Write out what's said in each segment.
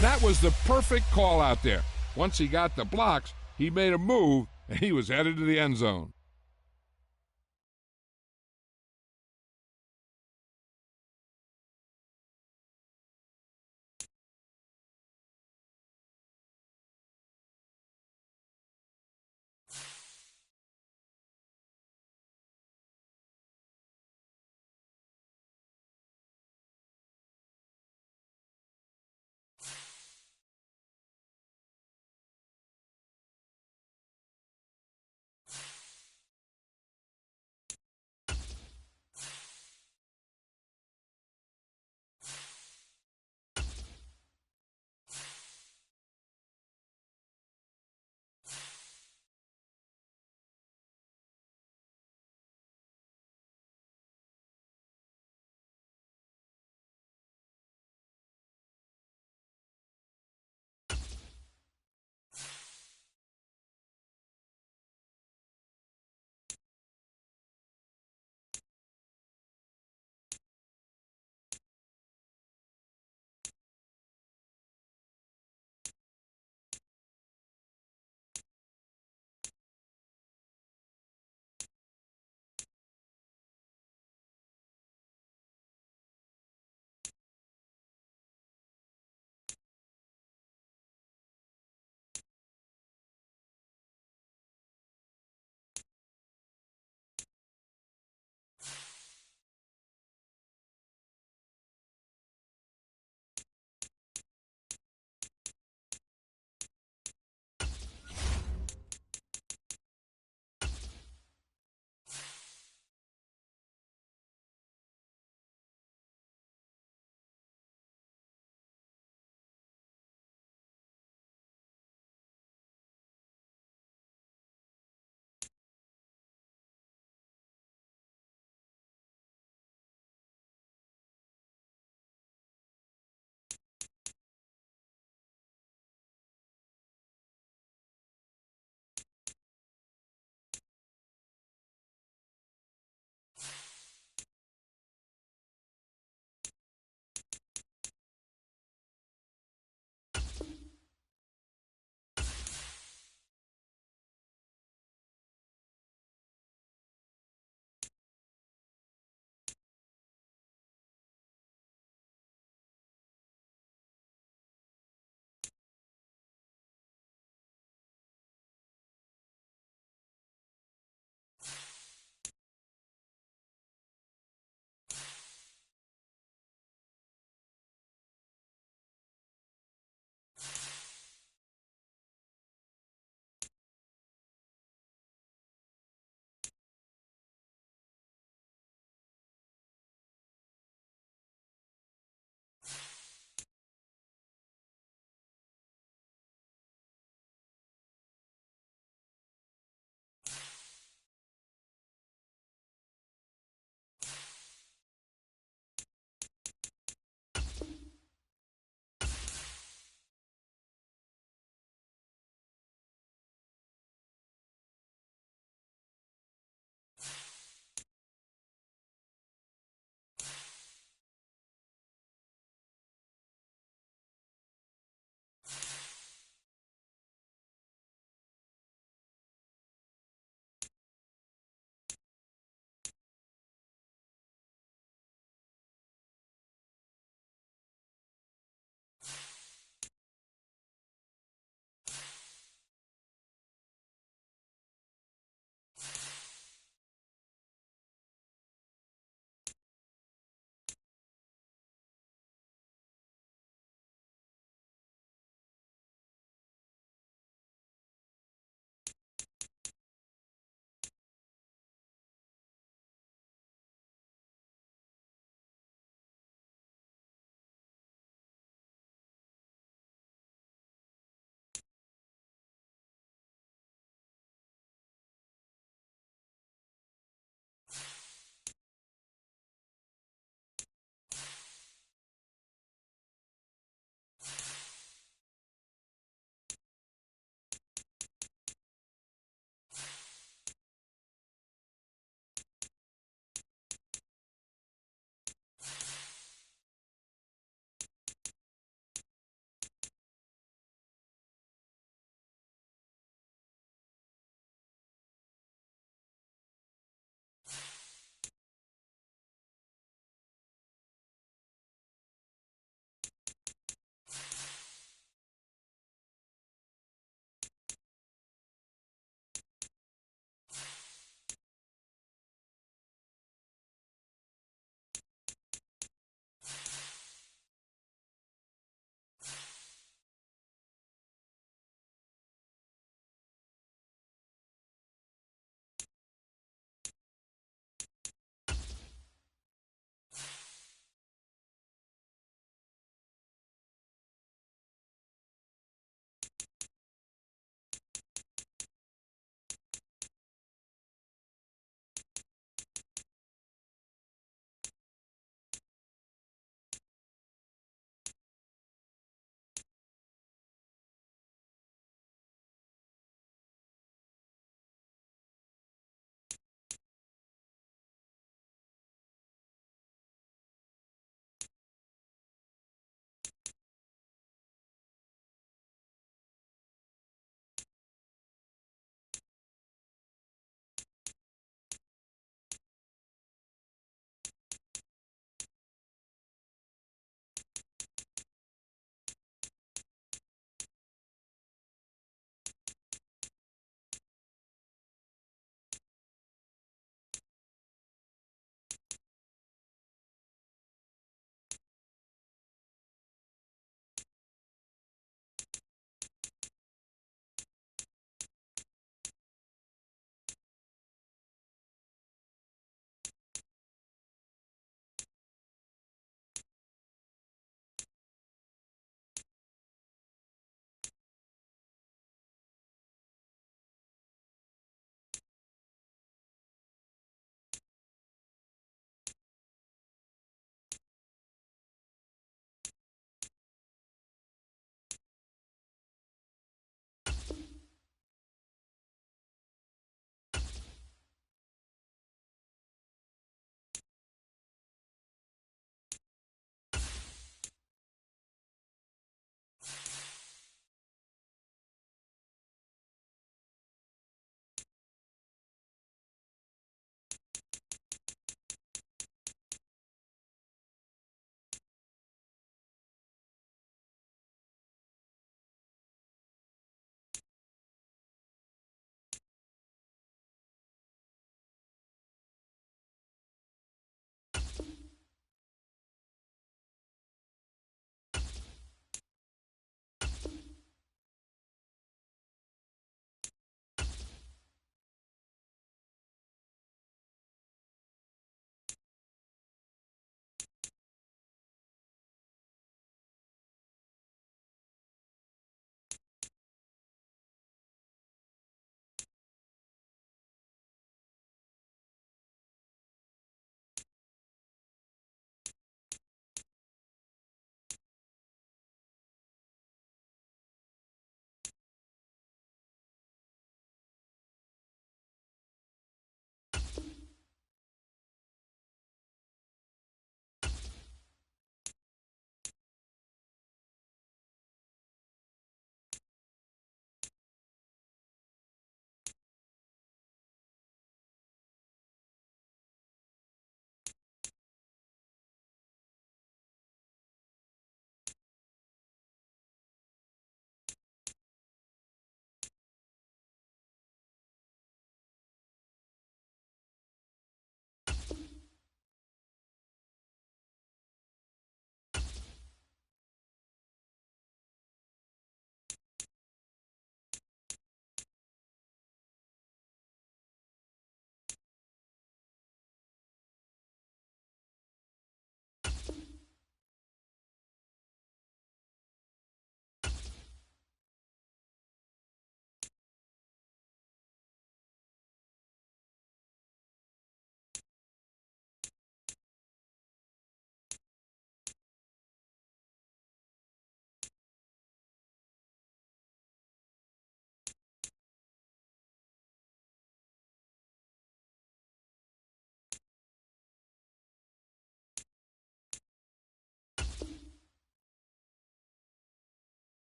That was the perfect call out there. Once he got the blocks, he made a move, and he was headed to the end zone.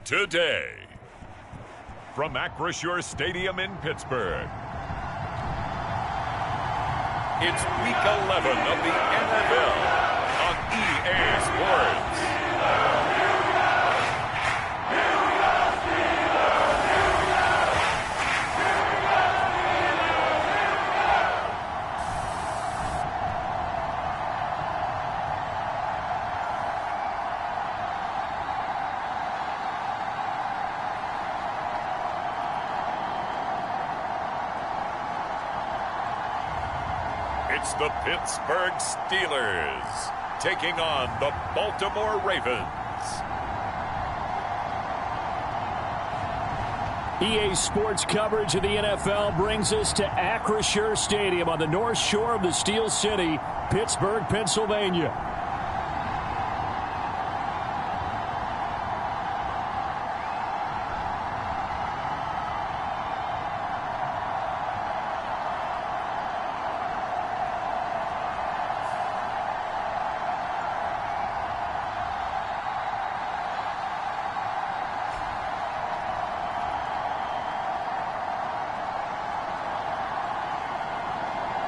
today. From r2r034's Stadium in Pittsburgh, it's Week 11 of the NFL on EA Sports. It's the Pittsburgh Steelers taking on the Baltimore Ravens. EA Sports coverage of the NFL brings us to r2r Stadium on the north shore of the Steel City, Pittsburgh, Pennsylvania.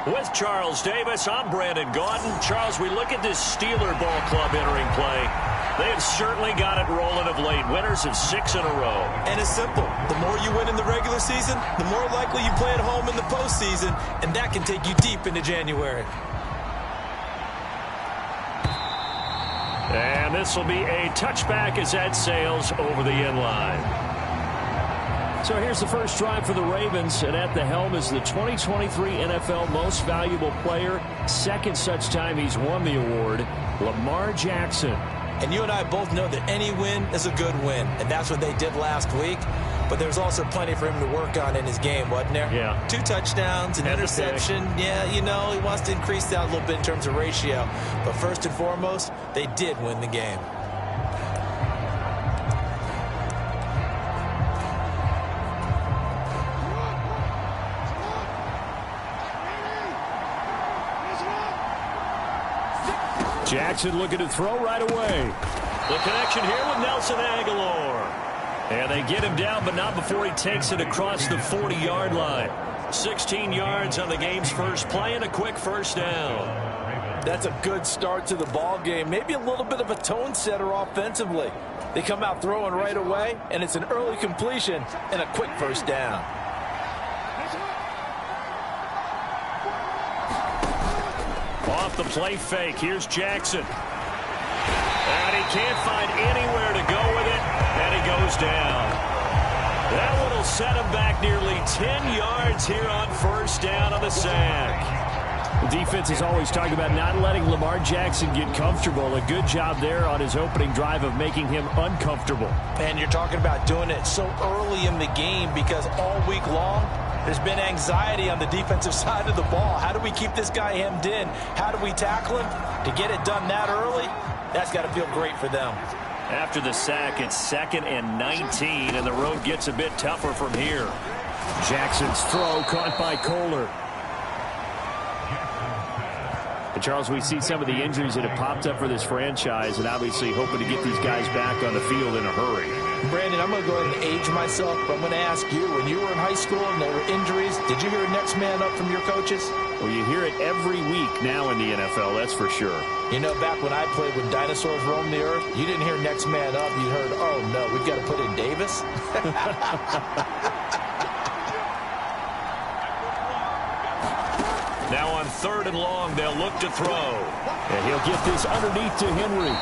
With Charles Davis, I'm Brandon Gaudin. Charles, we look at this Steeler ball club entering play. They have certainly got it rolling of late. Winners of 6 in a row. And it's simple. The more you win in the regular season, the more likely you play at home in the postseason, and that can take you deep into January. And this will be a touchback as that sails over the end line. So here's the first drive for the Ravens, and at the helm is the 2023 NFL Most Valuable Player. Second such time he's won the award, Lamar Jackson. And you and I both know that any win is a good win, and that's what they did last week. But there's also plenty for him to work on in his game, wasn't there? Yeah. 2 touchdowns, an interception. Yeah, you know, he wants to increase that a little bit in terms of ratio. But first and foremost, they did win the game. Jackson looking to throw right away. The connection here with Nelson Aguilar. And they get him down, but not before he takes it across the 40-yard line. 16 yards on the game's first play and a quick first down. That's a good start to the ball game. Maybe a little bit of a tone setter offensively. They come out throwing right away, and it's an early completion and a quick first down. Off the play fake, here's Jackson. And he can't find anywhere to go with it, and he goes down. That one will set him back nearly 10 yards here on first down on the sack. The defense is always talking about not letting Lamar Jackson get comfortable. A good job there on his opening drive of making him uncomfortable. And you're talking about doing it so early in the game because all week long, there's been anxiety on the defensive side of the ball. How do we keep this guy hemmed in? How do we tackle him? To get it done that early, that's got to feel great for them. After the sack, it's 2nd and 19, and the road gets a bit tougher from here. Jackson's throw caught by Kohler. And Charles, we see some of the injuries that have popped up for this franchise, and obviously hoping to get these guys back on the field in a hurry. Brandon, I'm going to go ahead and age myself, but I'm going to ask you, when you were in high school and there were injuries, did you hear next man up from your coaches? Well, you hear it every week now in the NFL, that's for sure. You know, back when I played when dinosaurs roamed the earth, you didn't hear next man up. You heard, oh, no, we've got to put in Davis. Now on 3rd and long, they'll look to throw. And he'll get this underneath to Henry.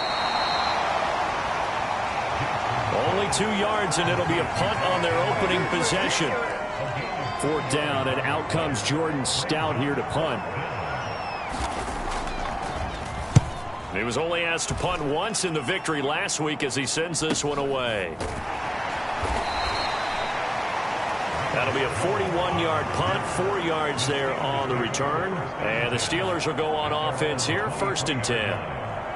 Only 2 yards, and it'll be a punt on their opening possession. 4th down, and out comes Jordan Stout here to punt. He was only asked to punt once in the victory last week as he sends this one away. That'll be a 41-yard punt, 4 yards there on the return. And the Steelers will go on offense here, 1st and 10.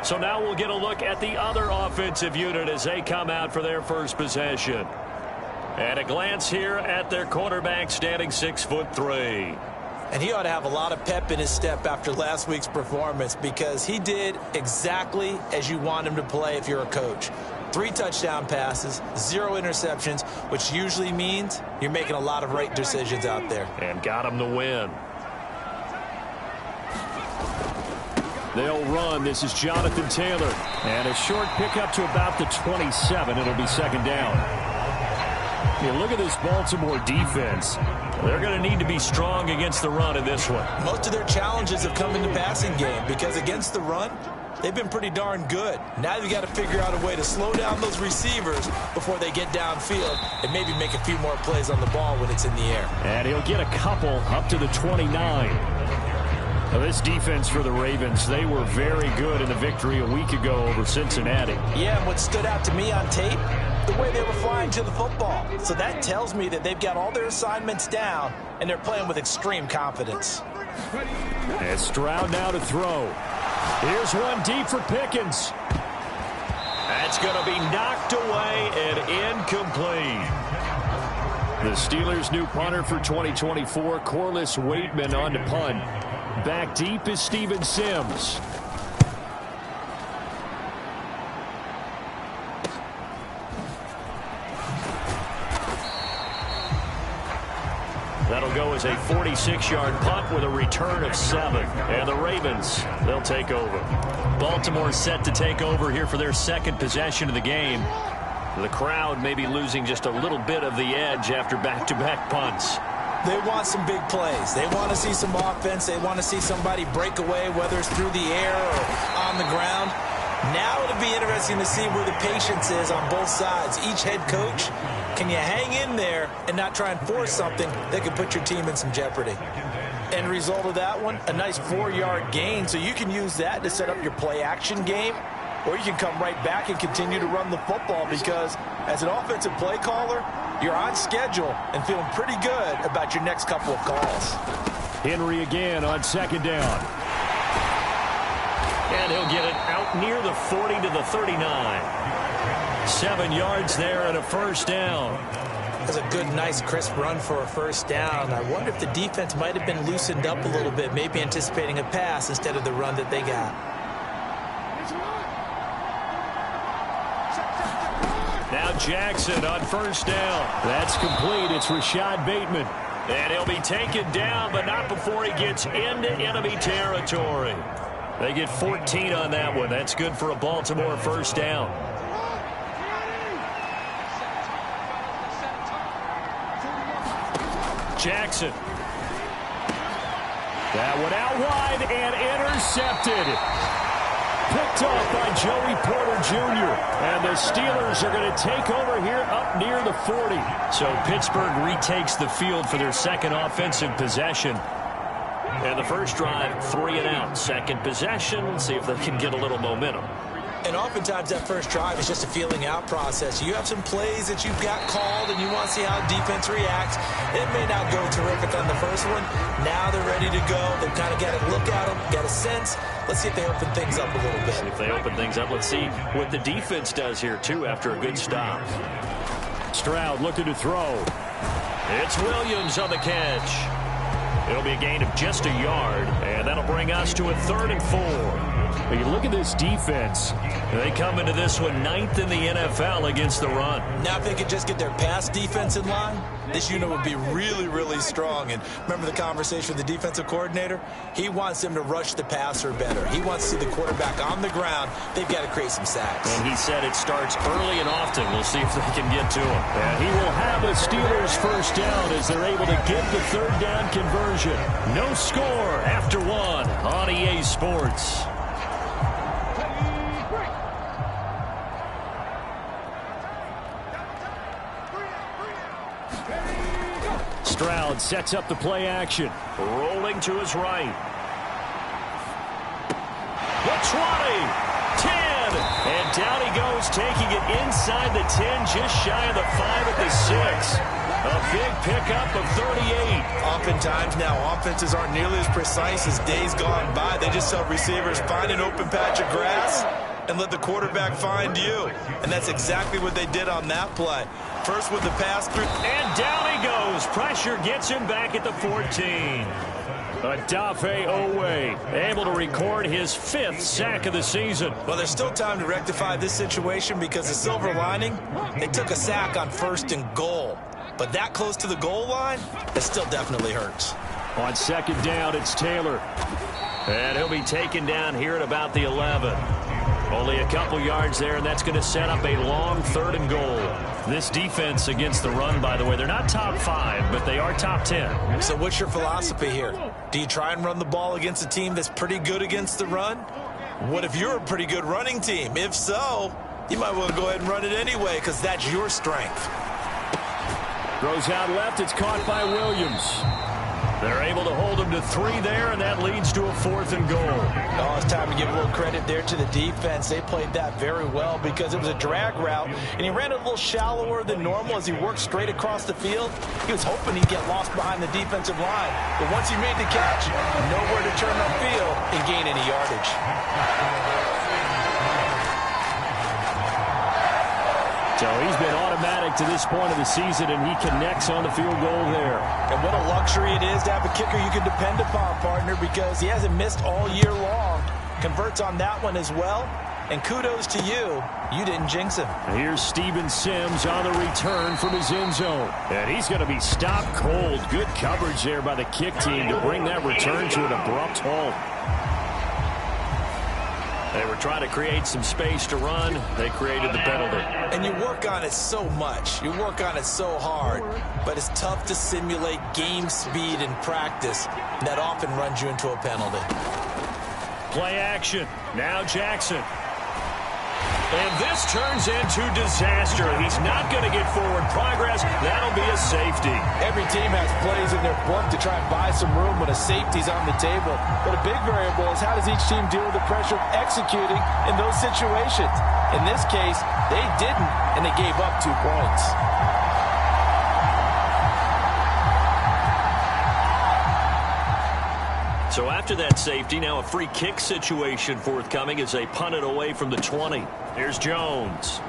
So now we'll get a look at the other offensive unit as they come out for their first possession. And a glance here at their quarterback standing 6'3". And he ought to have a lot of pep in his step after last week's performance because he did exactly as you want him to play if you're a coach. 3 touchdown passes, 0 interceptions, which usually means you're making a lot of right decisions out there. And got him the win. They'll run. This is Jonathan Taylor. And a short pickup to about the 27. It'll be second down. You look at this Baltimore defense. They're going to need to be strong against the run in this one. Most of their challenges have come in the passing game because against the run, they've been pretty darn good. Now you've got to figure out a way to slow down those receivers before they get downfield and maybe make a few more plays on the ball when it's in the air. And he'll get a couple up to the 29. Now this defense for the Ravens, they were very good in the victory a week ago over Cincinnati. Yeah, and what stood out to me on tape, the way they were flying to the football. So that tells me that they've got all their assignments down, and they're playing with extreme confidence. And Stroud now to throw. Here's one deep for Pickens. That's going to be knocked away and incomplete. The Steelers' new punter for 2024, Corliss Waitman on to punt. Back deep is Steven Sims. That'll go as a 46-yard punt with a return of 7. And the Ravens, they'll take over. Baltimore set to take over here for their second possession of the game. The crowd may be losing just a little bit of the edge after back-to-back punts. They want some big plays. They want to see some offense. They want to see somebody break away, whether it's through the air or on the ground. Now it'll be interesting to see where the patience is on both sides. Each head coach, can you hang in there and not try and force something that could put your team in some jeopardy? End result of that one, a nice 4-yard gain, so you can use that to set up your play-action game, or you can come right back and continue to run the football because as an offensive play caller, you're on schedule and feeling pretty good about your next couple of calls. Henry again on second down. And he'll get it out near the 40 to the 39. 7 yards there and a first down. That's a good, nice, crisp run for a first down. I wonder if the defense might have been loosened up a little bit, maybe anticipating a pass instead of the run that they got. Now Jackson on first down. That's complete. It's Rashad Bateman. And he'll be taken down, but not before he gets into enemy territory. They get 14 on that one. That's good for a Baltimore first down. Jackson. That one out wide and intercepted. Picked off by Joey Porter Jr. And the Steelers are going to take over here up near the 40. So Pittsburgh retakes the field for their second offensive possession. And the first drive, 3 and out. Second possession, see if they can get a little momentum. And oftentimes that first drive is just a feeling out process. You have some plays that you've got called and you want to see how defense reacts. It may not go terrific on the first one. Now they're ready to go. They've kind of got to look at them, got a sense. Let's see if they open things up a little bit. If they open things up, let's see what the defense does here, too, after a good stop. Stroud looking to throw. It's Williams on the catch. It'll be a gain of just a yard, and that'll bring us to a 3rd and 4. But you look at this defense. They come into this one 9th in the NFL against the run. Now if they could just get their pass defense in line, this unit would be really, really strong. And remember the conversation with the defensive coordinator? He wants them to rush the passer better. He wants to see the quarterback on the ground. They've got to create some sacks. And he said it starts early and often. We'll see if they can get to him. And he will have a Steelers first down as they're able to get the 3rd down conversion. No score after 1 on EA Sports. Stroud sets up the play action. Rolling to his right. The 20, 10, and down he goes, taking it inside the 10, just shy of the 5 at the 6. A big pickup of 38. Oftentimes now, offenses aren't nearly as precise as days gone by. They just tell receivers, find an open patch of grass and let the quarterback find you. And that's exactly what they did on that play. First with the pass through. And down he goes. Pressure gets him back at the 14. Odafe Owe able to record his 5th sack of the season. Well, there's still time to rectify this situation because the silver lining, they took a sack on 1st and goal. But that close to the goal line, it still definitely hurts. On 2nd down, it's Taylor. And he'll be taken down here at about the 11. Only a couple yards there, and that's going to set up a long 3rd and goal. This defense against the run, by the way, they're not top 5, but they are top 10. So what's your philosophy here? Do you try and run the ball against a team that's pretty good against the run? What if you're a pretty good running team? If so, you might want to go ahead and run it anyway because that's your strength. Throws out left. It's caught by Williams. They're able to hold him to 3 there, and that leads to a 4th and goal. Oh, it's time to give a little credit there to the defense. They played that very well because it was a drag route, and he ran a little shallower than normal as he worked straight across the field. He was hoping he'd get lost behind the defensive line, but once he made the catch, nowhere to turn upfield and gain any yardage. So he's been automatic to this point of the season, and he connects on the field goal there. And what a luxury it is to have a kicker you can depend upon, partner, because he hasn't missed all year long. Converts on that one as well. And kudos to you. You didn't jinx him. Here's Steven Sims on the return from his end zone. And he's going to be stopped cold. Good coverage there by the kick team to bring that return to an abrupt halt. They were trying to create some space to run. They created the penalty. And you work on it so much. You work on it so hard. But it's tough to simulate game speed in practice. That often runs you into a penalty. Play action. Now Jackson. And this turns into disaster. He's not going to get forward progress. That'll be a safety. Every team has plays in their book to try and buy some room when a safety's on the table. But a big variable is how does each team deal with the pressure of executing in those situations. In this case, they didn't, and they gave up 2 points. So after that safety, now a free kick situation forthcoming as they punt it away from the 20. Here's Jones.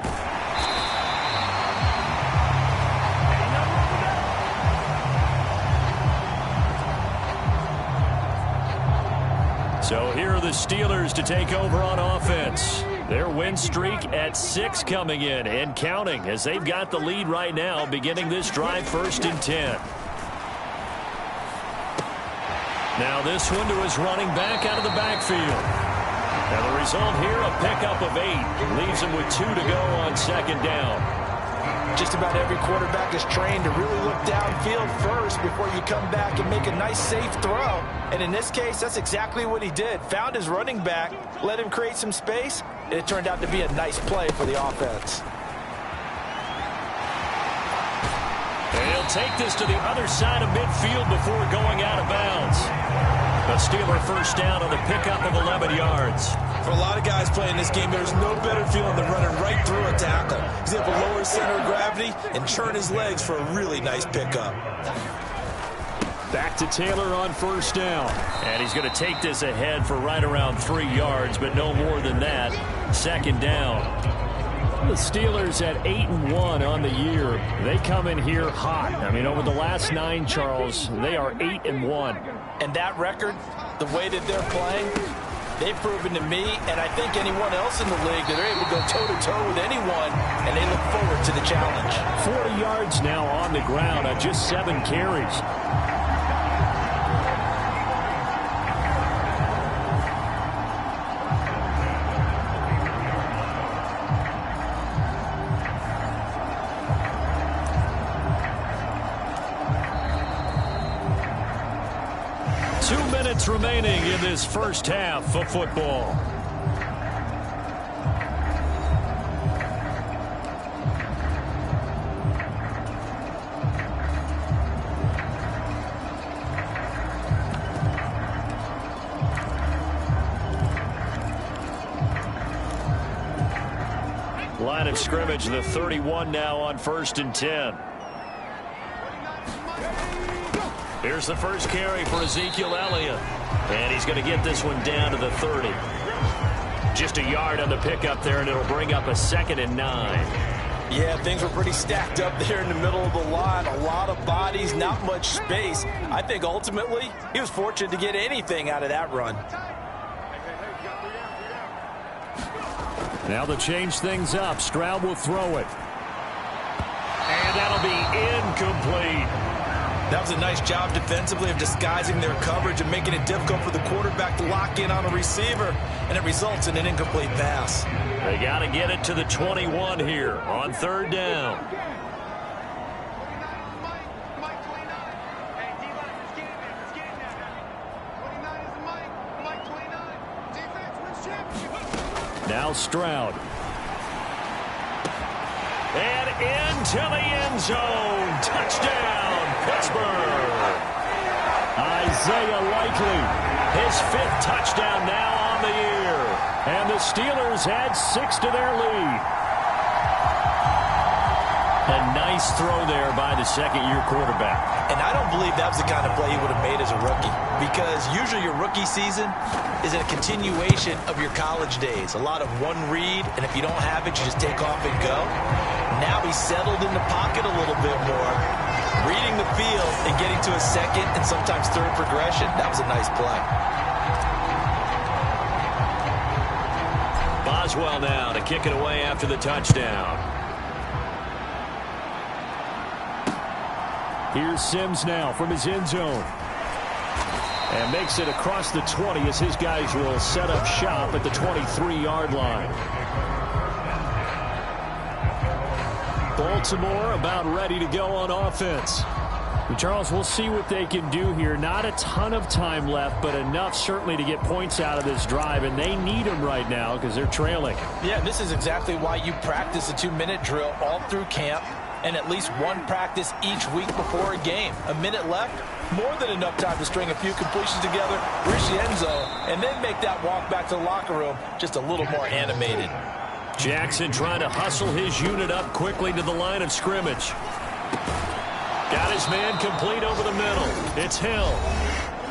So here are the Steelers to take over on offense. Their win streak at 6 coming in and counting as they've got the lead right now beginning this drive 1st and 10. Now this one to his running back out of the backfield. Now the result here, a pickup of 8. Leaves him with 2 to go on 2nd down. Just about every quarterback is trained to really look downfield first before you come back and make a nice safe throw. And in this case, that's exactly what he did. Found his running back, let him create some space, and it turned out to be a nice play for the offense. And he'll take this to the other side of midfield before going out of bounds. A Steeler 1st down on the pickup of 11 yards. For a lot of guys playing this game, there's no better feeling than running right through a tackle. He's able to lower his center of gravity and turn his legs for a really nice pickup. Back to Taylor on 1st down. And he's going to take this ahead for right around 3 yards, but no more than that. 2nd down. The Steelers at 8-1 on the year. They come in here hot. I mean, over the last 9, Charles, they are 8-1. And that record, the way that they're playing, they've proven to me, and I think anyone else in the league, that they're able to go toe-to-toe with anyone, and they look forward to the challenge. 40 yards now on the ground on just 7 carries. Remaining in this 1st half of football. Line of scrimmage, the 31 now on 1st and 10. Here's the first carry for Ezekiel Elliott. And he's going to get this one down to the 30. Just a yard on the pickup there, and it'll bring up a 2nd and 9. Yeah, things were pretty stacked up there in the middle of the line. A lot of bodies, not much space. I think ultimately he was fortunate to get anything out of that run. Now to change things up, Stroud will throw it. And that'll be incomplete. That was a nice job defensively of disguising their coverage and making it difficult for the quarterback to lock in on a receiver, and it results in an incomplete pass. They got to get it to the 21 here on third down. Now Stroud. And into the end zone. Touchdown, Pittsburgh. Isaiah Likely, his 5th touchdown now on the year. And the Steelers add 6 to their lead. A nice throw there by the second-year quarterback. And I don't believe that was the kind of play he would have made as a rookie, because usually your rookie season is a continuation of your college days. A lot of one read, and if you don't have it, you just take off and go. Now he's settled in the pocket a little bit more, reading the field and getting to a second and sometimes third progression. That was a nice play. Boswell now to kick it away after the touchdown. Here's Sims now from his end zone. And makes it across the 20 as his guys will set up shop at the 23-yard line. Baltimore about ready to go on offense. And Charles, we'll see what they can do here. Not a ton of time left, but enough certainly to get points out of this drive, and they need them right now because they're trailing. Yeah, this is exactly why you practice a 2-minute drill all through camp, and at least one practice each week before a game. A minute left, more than enough time to string a few completions together, reach the end zone, and then make that walk back to the locker room just a little more animated. Jackson trying to hustle his unit up quickly to the line of scrimmage. Got his man complete over the middle. It's Hill.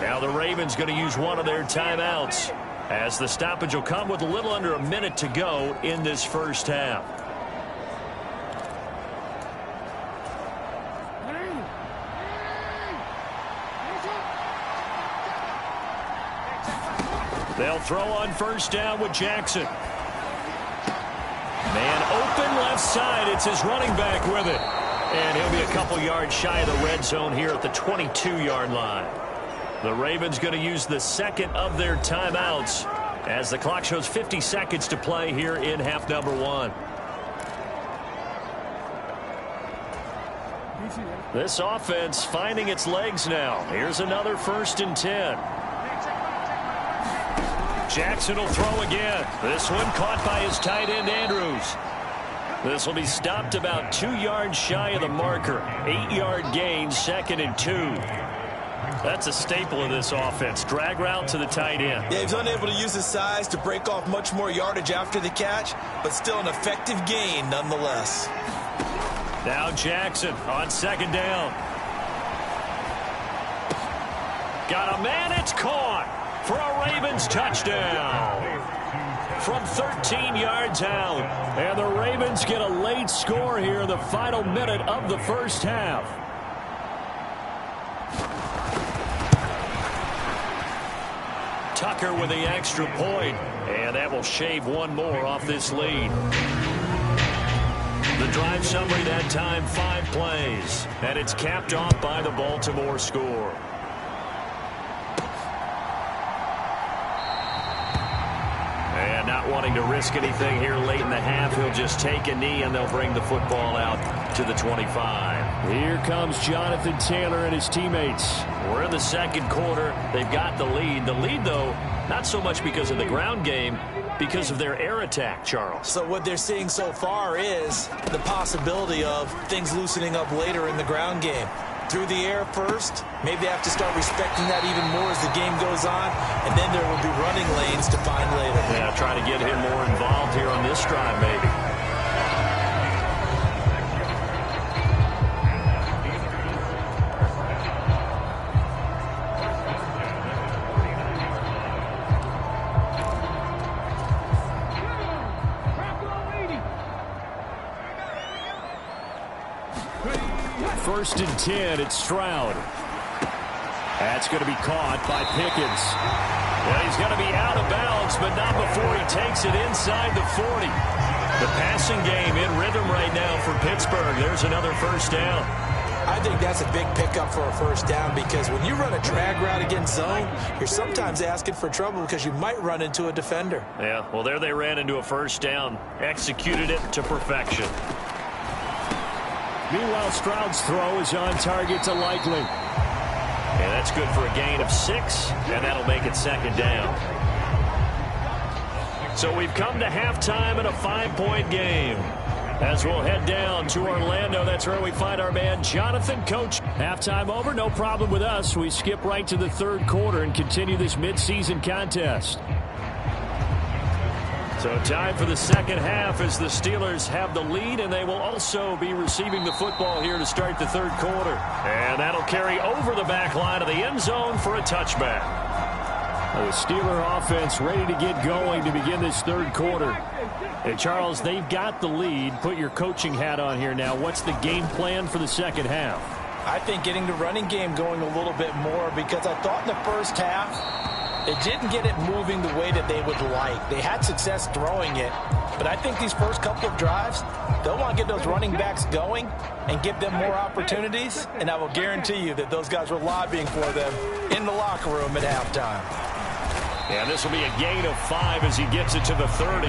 Now the Ravens going to use one of their timeouts, as the stoppage will come with a little under a minute to go in this first half. They'll throw on first down with Jackson. Man open left side. It's his running back with it. And he'll be a couple yards shy of the red zone here at the 22-yard line. The Ravens going to use the second of their timeouts as the clock shows 50 seconds to play here in half number 1. This offense finding its legs now. Here's another 1st and 10. Jackson will throw again. This one caught by his tight end, Andrews. This will be stopped about 2 yards shy of the marker. 8-yard gain, 2nd and 2. That's a staple of this offense. Drag route to the tight end. Yeah, he's unable to use his size to break off much more yardage after the catch, but still an effective gain nonetheless. Now Jackson on 2nd down. Got a man, it's caught for a Ravens touchdown from 13 yards out. And the Ravens get a late score here in the final minute of the first half. Tucker with the extra point, and that will shave one more off this lead. The drive summary that time, 5 plays, and it's capped off by the Baltimore score. And not wanting to risk anything here late in the half, he'll just take a knee and they'll bring the football out to the 25. Here comes Jonathan Taylor and his teammates. We're in the second quarter. They've got the lead. The lead, though, not so much because of the ground game, because of their air attack, Charles. So what they're seeing so far is the possibility of things loosening up later in the ground game. Through the air first, maybe they have to start respecting that even more as the game goes on, and then there will be running lanes to find later. Yeah, try to get him more involved here on this drive, maybe. 1st and 10. It's Stroud. That's going to be caught by Pickens. And he's going to be out of bounds, but not before he takes it inside the 40. The passing game in rhythm right now for Pittsburgh. There's another first down. I think that's a big pickup for a first down because when you run a drag route against zone, you're sometimes asking for trouble because you might run into a defender. Yeah, well, there they ran into a first down. Executed it to perfection. Meanwhile, Stroud's throw is on target to Likely. And that's good for a gain of 6, and that'll make it 2nd down. So we've come to halftime in a 5-point game. As we'll head down to Orlando, that's where we find our man Jonathan Coach. Halftime over, no problem with us. We skip right to the 3rd quarter and continue this midseason contest. So time for the 2nd half as the Steelers have the lead, and they will also be receiving the football here to start the 3rd quarter. And that'll carry over the back line of the end zone for a touchback. The Steeler offense ready to get going to begin this 3rd quarter. And Charles, they've got the lead. Put your coaching hat on here now. What's the game plan for the 2nd half? I think getting the running game going a little bit more because I thought in the first half it didn't get it moving the way that they would like. They had success throwing it, but I think these first couple of drives, they'll want to get those running backs going and give them more opportunities, and I will guarantee you that those guys were lobbying for them in the locker room at halftime. Yeah, this will be a gain of 5 as he gets it to the 30.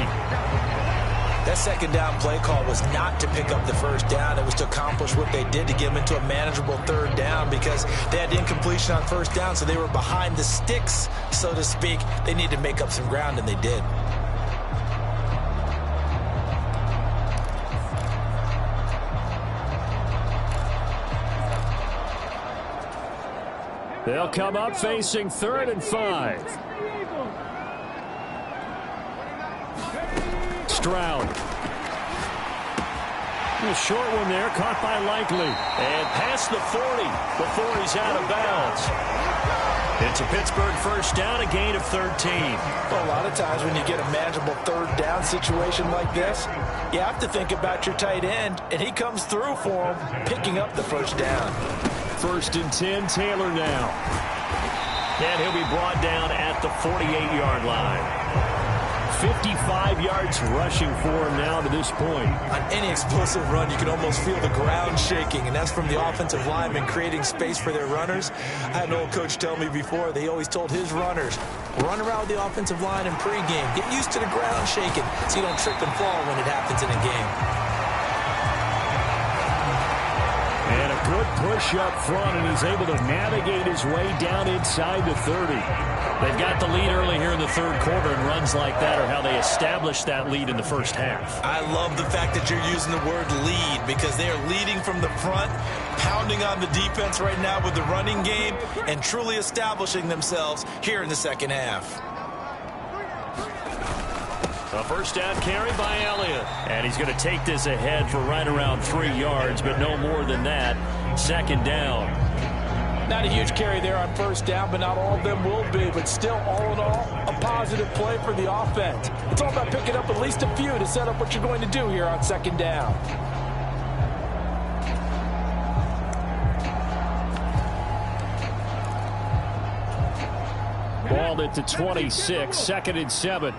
That 2nd down play call was not to pick up the first down. It was to accomplish what they did to get them into a manageable 3rd down because they had incompletion on 1st down, so they were behind the sticks, so to speak. They needed to make up some ground, and they did. They'll come up facing 3rd and 5. Stroud. A short one there, caught by Likely. And past the 40 before he's out of bounds. It's a Pittsburgh first down, a gain of 13. Well, a lot of times when you get a manageable 3rd down situation like this, you have to think about your tight end, and he comes through for him, picking up the first down. 1st and 10, Taylor now. And he'll be brought down at the 48-yard line. 55 yards rushing for him now to this point. On any explosive run, you can almost feel the ground shaking, and that's from the offensive linemen creating space for their runners. I had an old coach tell me before, they always told his runners, run around the offensive line in pregame. Get used to the ground shaking so you don't trip and fall when it happens in a game. And a good push up front, and he's able to navigate his way down inside the 30. They've got the lead early here in the 3rd quarter, and runs like that are how they established that lead in the first half. I love the fact that you're using the word lead because they are leading from the front, pounding on the defense right now with the running game, and truly establishing themselves here in the 2nd half. A first down carry by Elliott. And he's going to take this ahead for right around 3 yards, but no more than that. 2nd down. Not a huge carry there on first down, but not all of them will be. But still, all in all, a positive play for the offense. It's all about picking up at least a few to set up what you're going to do here on 2nd down. Balled at the 26, 2nd and 7.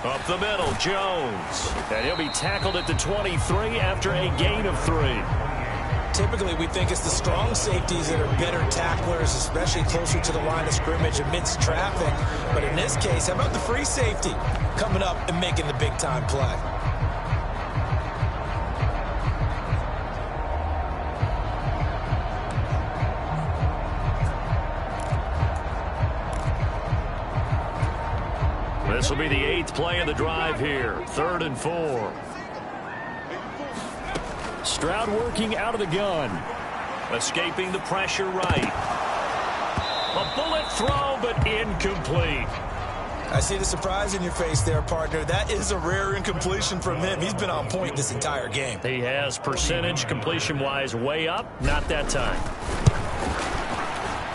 Up the middle, Jones. And he'll be tackled at the 23 after a gain of 3. Typically, we think it's the strong safeties that are better tacklers, especially closer to the line of scrimmage amidst traffic. But in this case, how about the free safety coming up and making the big-time play? This will be the 8th play of the drive here. 3rd and 4. Stroud working out of the gun. Escaping the pressure right. A bullet throw, but incomplete. I see the surprise in your face there, partner. That is a rare incompletion from him. He's been on point this entire game. He has percentage completion-wise way up. Not that time.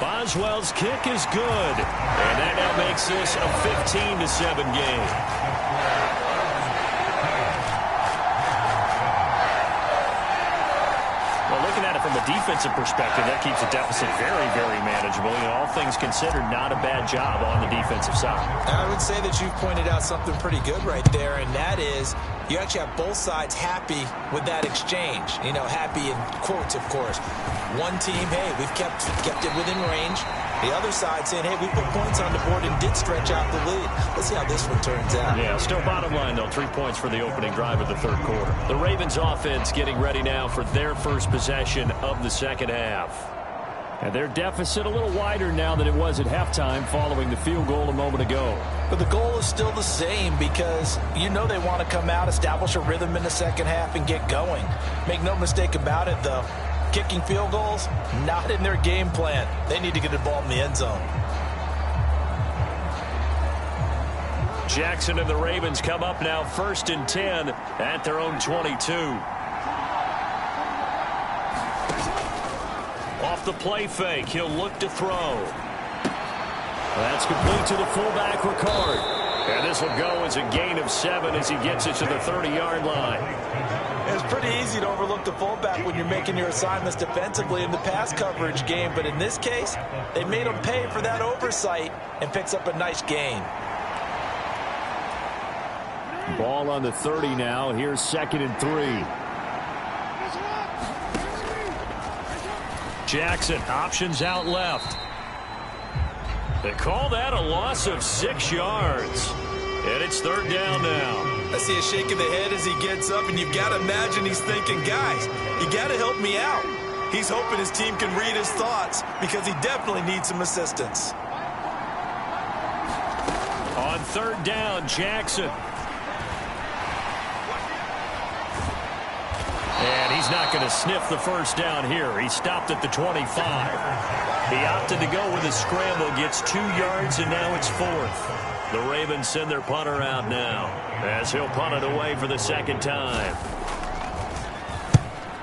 Boswell's kick is good. And that now makes this a 15-7 game. looking at it from a defensive perspective, that keeps the deficit very, very manageable. You know, all things considered, not a bad job on the defensive side. I would say that you've pointed out something pretty good right there, and that is you actually have both sides happy with that exchange. You know, happy in quotes, of course. One team, hey, we've kept it within range. The other side saying, hey, we put points on the board and did stretch out the lead. Let's see how this one turns out. Yeah, still bottom line, though, 3 points for the opening drive of the third quarter. The Ravens offense getting ready now for their first possession of the second half. And their deficit a little wider now than it was at halftime following the field goal a moment ago. But the goal is still the same because you know they want to come out, establish a rhythm in the second half, and get going. Make no mistake about it, though. Kicking field goals, not in their game plan. They need to get the ball in the end zone. Jackson and the Ravens come up now 1st and 10 at their own 22. Off the play fake, he'll look to throw. That's complete to the fullback, Ricard. And this will go as a gain of 7 as he gets it to the 30-yard line. It's pretty easy to overlook the fullback when you're making your assignments defensively in the pass coverage game. But in this case, they made him pay for that oversight and picks up a nice gain. Ball on the 30 now. Here's 2nd and 3. Jackson, options out left. They call that a loss of 6 yards. And it's 3rd down now. I see a shake of the head as he gets up, and you've got to imagine he's thinking, guys, you got to help me out. He's hoping his team can read his thoughts because he definitely needs some assistance. On 3rd down, Jackson. And he's not going to sniff the first down here. He stopped at the 25. He opted to go with a scramble, gets 2 yards, and now it's 4th. The Ravens send their punter out now as he'll punt it away for the 2nd time.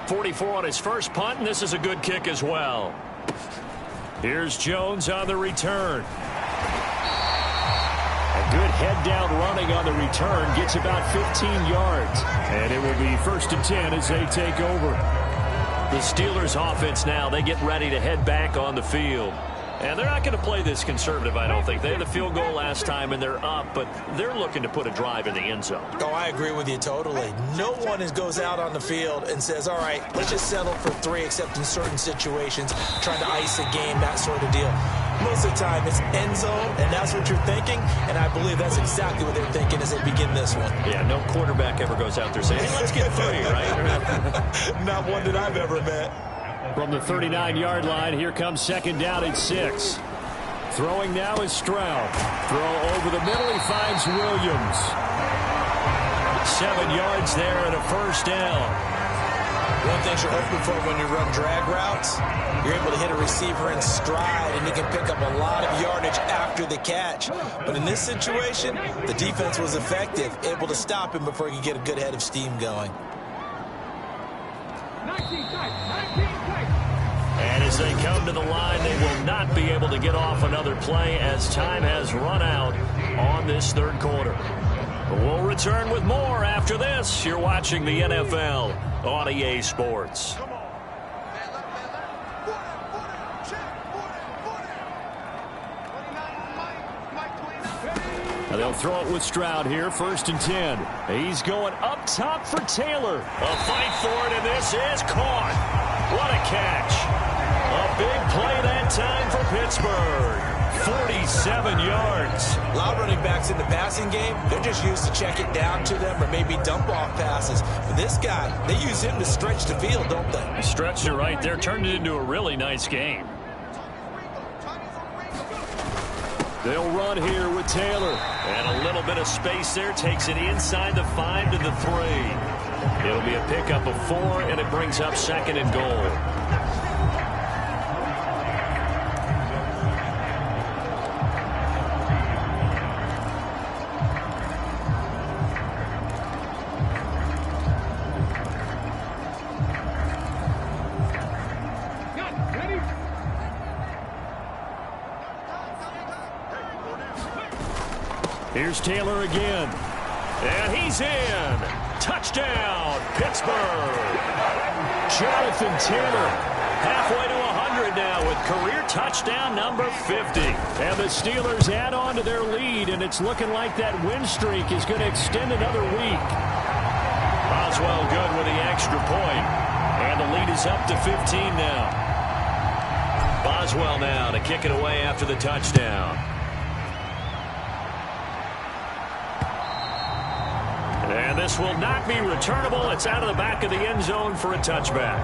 44 on his first punt, and this is a good kick as well. Here's Jones on the return. A good head-down running on the return. Gets about 15 yards. And it will be 1st and 10 as they take over. The Steelers offense now, they get ready to head back on the field. And they're not going to play this conservative, I don't think. They had the field goal last time, and they're up, but they're looking to put a drive in the end zone. Oh, I agree with you totally. No one goes out on the field and says, all right, let's just settle for 3, except in certain situations, trying to ice a game, that sort of deal. Most of the time, it's end zone, and that's what you're thinking, and I believe that's exactly what they're thinking as they begin this one. Yeah, no quarterback ever goes out there saying, hey, let's get 3, right? Not one that I've ever met. From the 39-yard line, here comes 2nd down and 6. Throwing now is Stroud. Throw over the middle, he finds Williams. 7 yards there and a 1st down. One thing you're hoping for when you run drag routes, you're able to hit a receiver in stride, and you can pick up a lot of yardage after the catch. But in this situation, the defense was effective, able to stop him before he could get a good head of steam going. And as they come to the line, they will not be able to get off another play as time has run out on this 3rd quarter. We'll return with more after this. You're watching the NFL on EA Sports. They'll throw it with Stroud here, 1st and 10. He's going up top for Taylor. A fight for it, and this is caught. What a catch. A big play that time for Pittsburgh. 47 yards. A lot of running backs in the passing game, they're just used to check it down to them or maybe dump off passes. But this guy, they use him to stretch the field, don't they? Stretched it right there, turned it into a really nice game. They'll run here with Taylor. And a little bit of space there. Takes it inside the 5 to the 3. It'll be a pickup of 4, and it brings up 2nd and goal. Here's Taylor again. And he's in. Touchdown, Pittsburgh. Jonathan Taylor halfway to 100 now with career touchdown number 50. And the Steelers add on to their lead, and it's looking like that win streak is going to extend another week. Boswell good with the extra point, and the lead is up to 15 now. Boswell now to kick it away after the touchdown. And this will not be returnable. It's out of the back of the end zone for a touchback.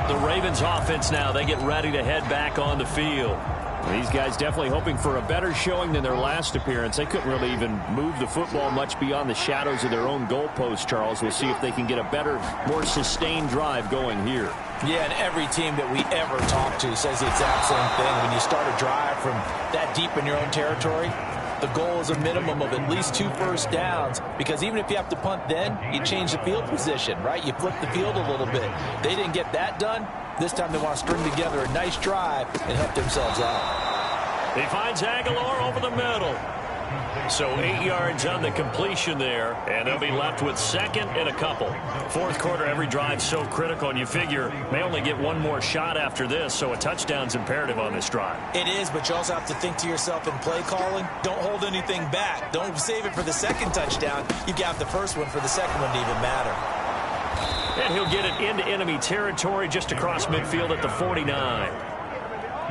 The Ravens offense now, they get ready to head back on the field. These guys definitely hoping for a better showing than their last appearance. They couldn't really even move the football much beyond the shadows of their own goalpost, Charles. We'll see if they can get a better, more sustained drive going here. Yeah, and every team that we ever talk to says the exact same thing. When you start a drive from that deep in your own territory, the goal is a minimum of at least 2 first downs, because even if you have to punt then, you change the field position, right? You flip the field a little bit. They didn't get that done. This time they want to string together a nice drive and help themselves out. He finds Aguilar over the middle. So 8 yards on the completion there, and they'll be left with second and a couple. Fourth quarter, every drive so critical, and you figure may only get one more shot after this, so a touchdown's imperative on this drive. It is, but you also have to think to yourself in play calling, don't hold anything back. Don't save it for the second touchdown. You got the first one for the second one to even matter. And he'll get it into enemy territory just across midfield at the 49.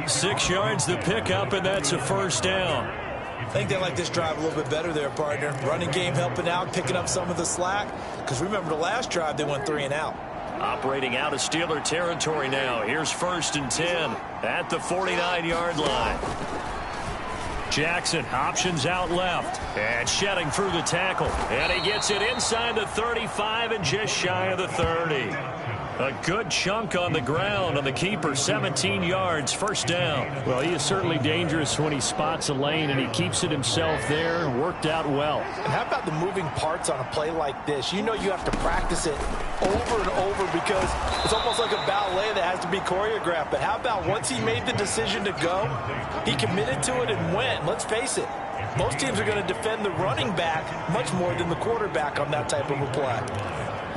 6 yards the pickup, and that's a first down. I think they like this drive a little bit better there, partner. Running game helping out, picking up some of the slack. Because remember the last drive, they went 3 and out. Operating out of Steeler territory now. Here's 1st and 10 at the 49-yard line. Jackson options out left and shedding through the tackle. And he gets it inside the 35 and just shy of the 30. A good chunk on the ground on the keeper, 17 yards, first down. Well, he is certainly dangerous when he spots a lane, and he keeps it himself there. Worked out well. And how about the moving parts on a play like this? You know you have to practice it over and over because it's almost like a ballet that has to be choreographed. But how about once he made the decision to go, he committed to it and went. Let's face it, most teams are going to defend the running back much more than the quarterback on that type of a play.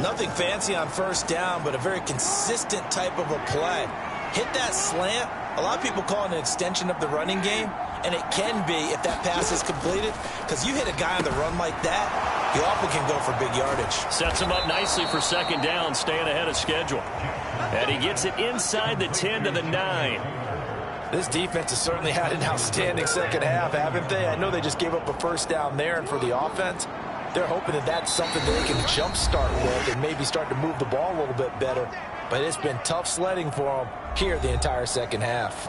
Nothing fancy on first down, but a very consistent type of a play. Hit that slant. A lot of people call it an extension of the running game, and it can be if that pass is completed, because you hit a guy on the run like that, you often can go for big yardage. Sets him up nicely for second down, staying ahead of schedule. And he gets it inside the 10 to the 9. This defense has certainly had an outstanding second half, haven't they? I know they just gave up a first down there, and for the offense, they're hoping that that's something that they can jumpstart with and maybe start to move the ball a little bit better. But it's been tough sledding for them here the entire second half.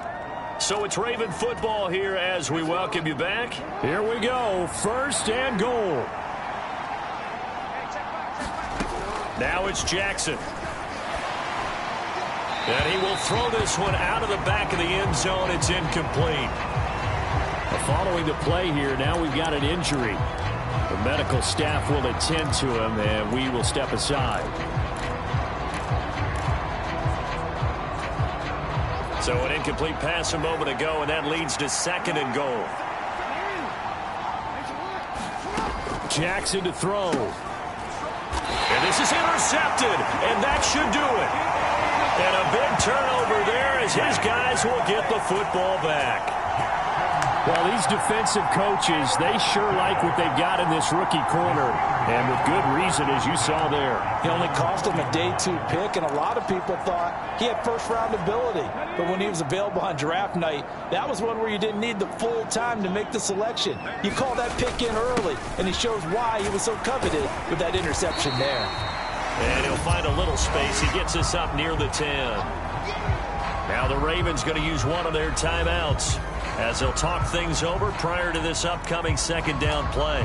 So it's Raven football here as we welcome you back. Here we go, 1st and goal. Now it's Jackson. And he will throw this one out of the back of the end zone. It's incomplete. Following the play here, now we've got an injury. The medical staff will attend to him, and we will step aside. So an incomplete pass a moment ago, and that leads to 2nd and goal. Jackson to throw. And this is intercepted, and that should do it. And a big turnover there as his guys will get the football back. Well, these defensive coaches, they sure like what they've got in this rookie corner, and with good reason, as you saw there. He only cost him a day 2 pick, and a lot of people thought he had first-round ability. But when he was available on draft night, that was one where you didn't need the full time to make the selection. You call that pick in early, and he shows why he was so coveted with that interception there. And he'll find a little space. He gets us up near the 10. Now the Ravens going to use one of their timeouts as they'll talk things over prior to this upcoming second down play.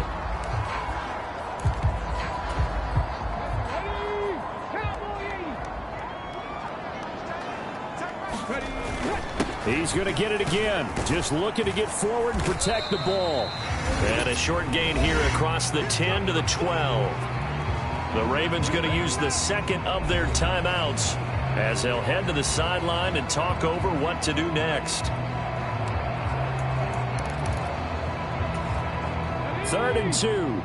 He's going to get it again. Just looking to get forward and protect the ball. And a short gain here across the 10 to the 12. The Ravens going to use the second of their timeouts as they'll head to the sideline and talk over what to do next. 3rd and 2.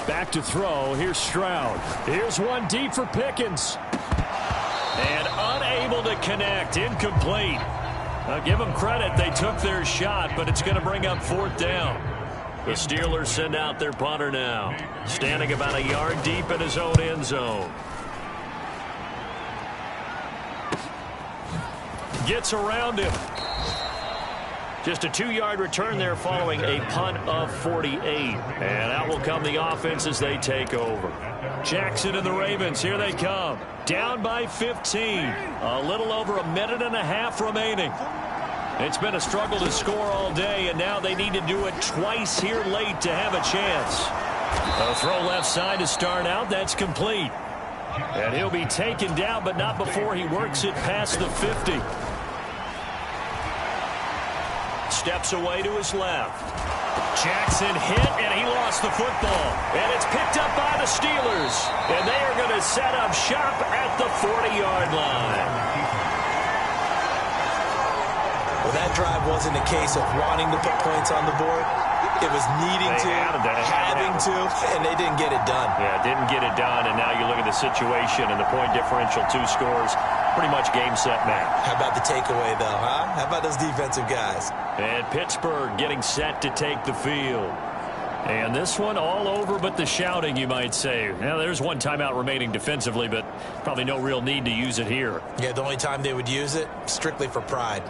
Back to throw. Here's Stroud. Here's one deep for Pickens. And unable to connect. Incomplete. Now give them credit. They took their shot, but it's going to bring up 4th down. The Steelers send out their punter now. Standing about a yard deep in his own end zone. Gets around him. Just a 2-yard return there following a punt of 48. And out will come the offense as they take over. Jackson and the Ravens, here they come. Down by 15. A little over a minute and a half remaining. It's been a struggle to score all day, and now they need to do it twice here late to have a chance. A throw left side to start out. That's complete. And he'll be taken down, but not before he works it past the 50. Steps away to his left. Jackson hit, and he lost the football. And it's picked up by the Steelers. And they are going to set up shop at the 40-yard line. Well, that drive wasn't a case of wanting to put points on the board. It was needing to, having to, and they didn't get it done. Yeah, didn't get it done, and now you look at the situation and the point differential, 2 scores, pretty much game, set, match. How about the takeaway, though, huh? How about those defensive guys? And Pittsburgh getting set to take the field. And this one all over but the shouting, you might say. Now, there's one timeout remaining defensively, but probably no real need to use it here. Yeah, the only time they would use it, strictly for pride.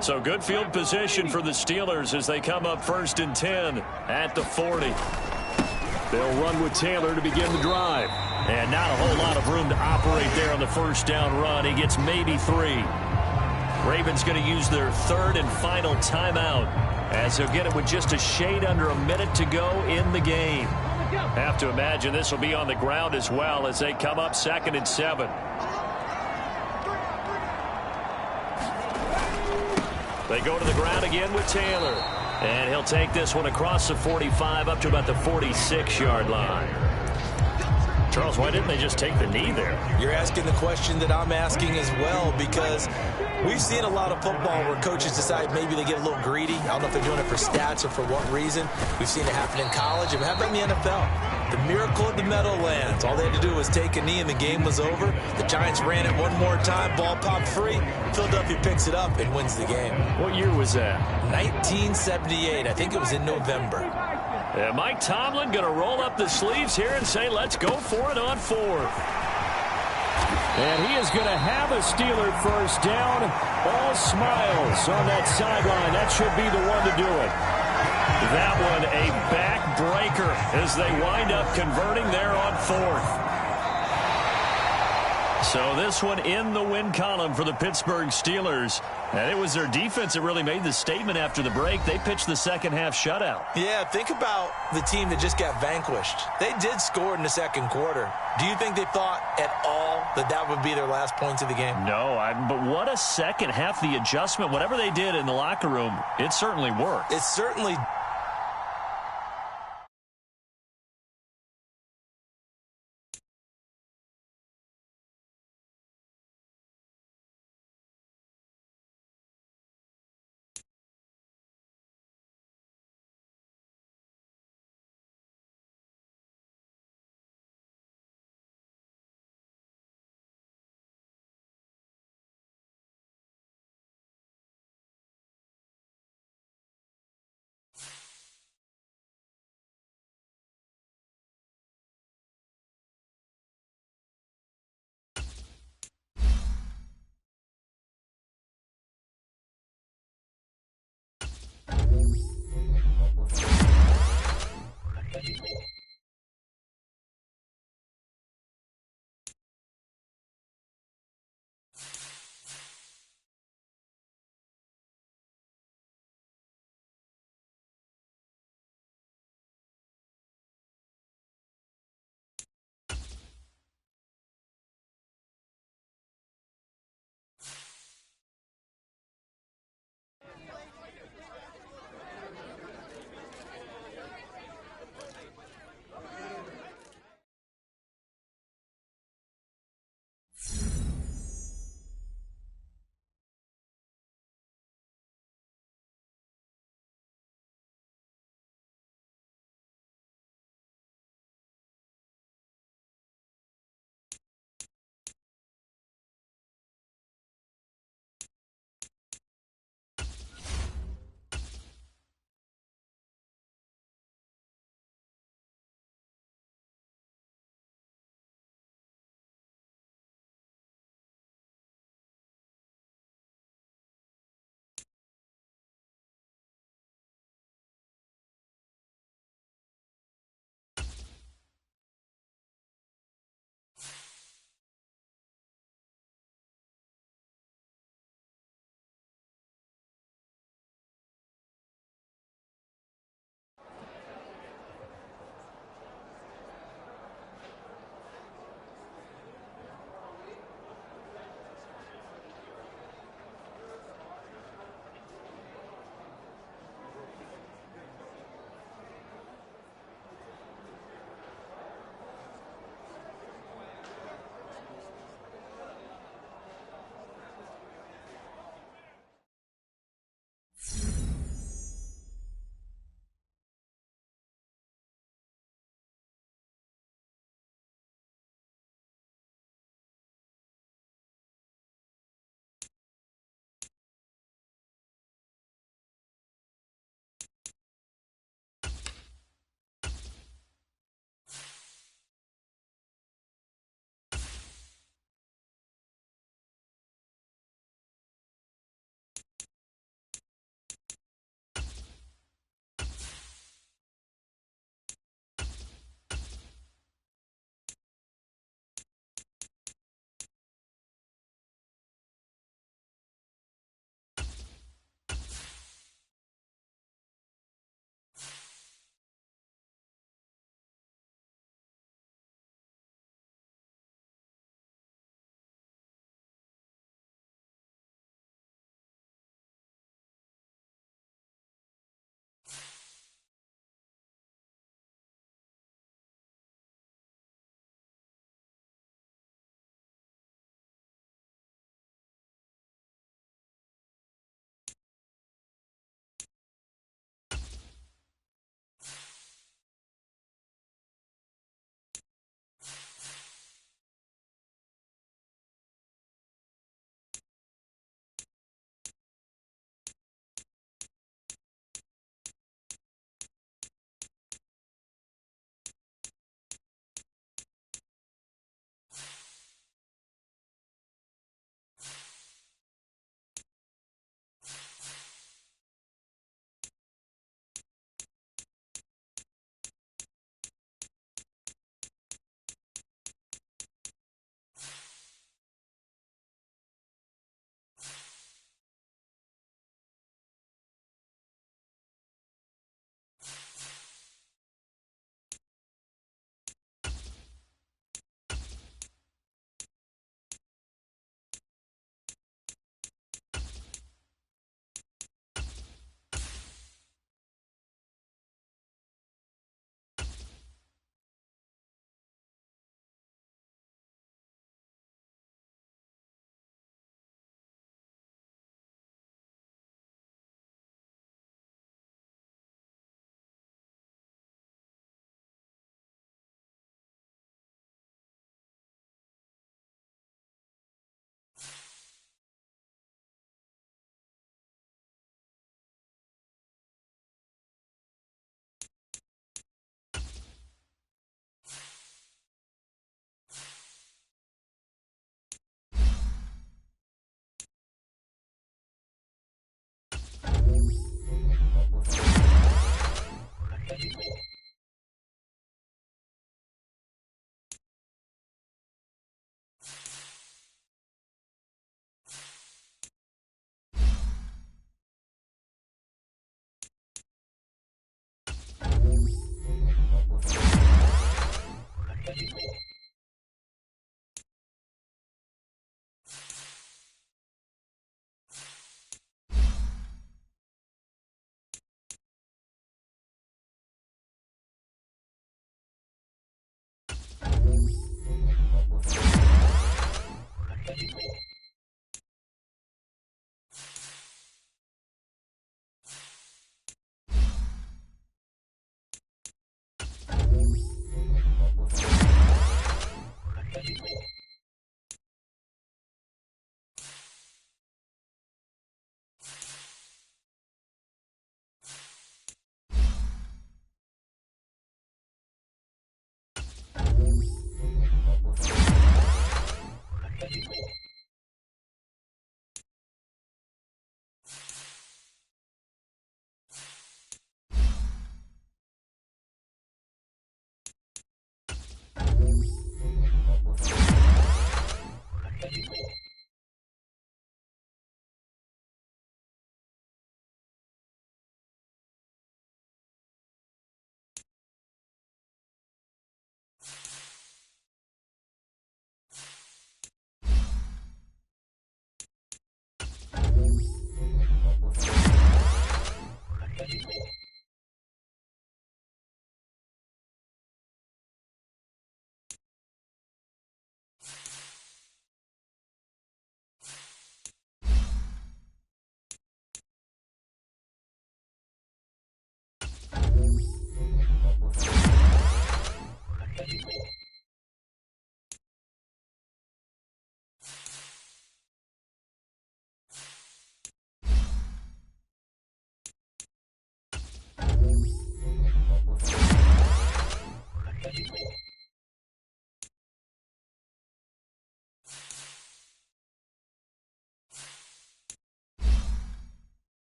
So good field position for the Steelers as they come up 1st and 10 at the 40. They'll run with Taylor to begin the drive. And not a whole lot of room to operate there on the 1st down run. He gets maybe 3. Ravens going to use their 3rd and final timeout as they'll get it with just a shade under a minute to go in the game. Have to imagine this will be on the ground as well as they come up 2nd and 7. They go to the ground again with Taylor. And he'll take this one across the 45 up to about the 46-yard line. Charles, why didn't they just take the knee there? You're asking the question that I'm asking as well, because we've seen a lot of football where coaches decide maybe they get a little greedy. I don't know if they're doing it for stats or for what reason. We've seen it happen in college. And how about in the NFL? The miracle of the Meadowlands. All they had to do was take a knee and the game was over. The Giants ran it one more time. Ball popped free. Philadelphia picks it up and wins the game. What year was that? 1978. I think it was in November. And Mike Tomlin going to roll up the sleeves here and say, let's go for it on 4th. And he is going to have a Steeler 1st down. All smiles on that sideline. That should be the one to do it. That one a backbreaker as they wind up converting there on 4th. So this one in the win column for the Pittsburgh Steelers. And it was their defense that really made the statement after the break. They pitched the second-half shutout. Yeah, think about the team that just got vanquished. They did score in the 2nd quarter. Do you think they thought at all that that would be their last points of the game? No, but what a second half. The adjustment, whatever they did in the locker room, it certainly worked. It certainly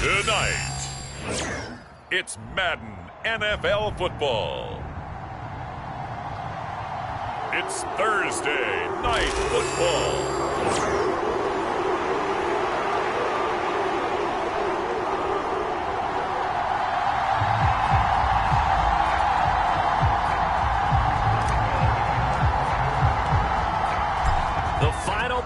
Tonight, it's Madden NFL football. It's Thursday Night Football.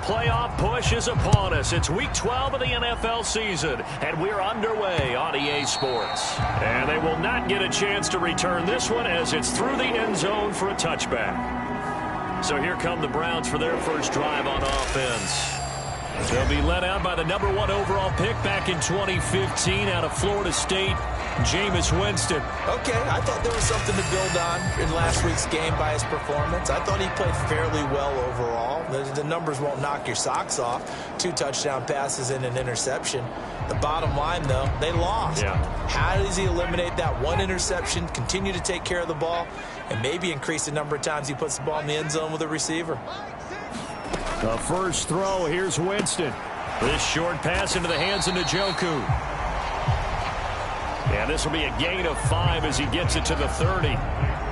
Playoff push is upon us. It's week 12 of the NFL season, and we're underway on EA Sports. And they will not get a chance to return this one as it's through the end zone for a touchback. So here come the Browns for their first drive on offense. They'll be led out by the number 1 overall pick back in 2015 out of Florida State, Jameis Winston. Okay, I thought there was something to build on in last week's game by his performance. I thought he played fairly well overall. The numbers won't knock your socks off. 2 touchdown passes and an interception. The bottom line, though, they lost. Yeah. How does he eliminate that 1 interception, continue to take care of the ball, and maybe increase the number of times he puts the ball in the end zone with a receiver? The first throw, here's Winston. This short pass into the hands of Njoku. And this will be a gain of 5 as he gets it to the 30.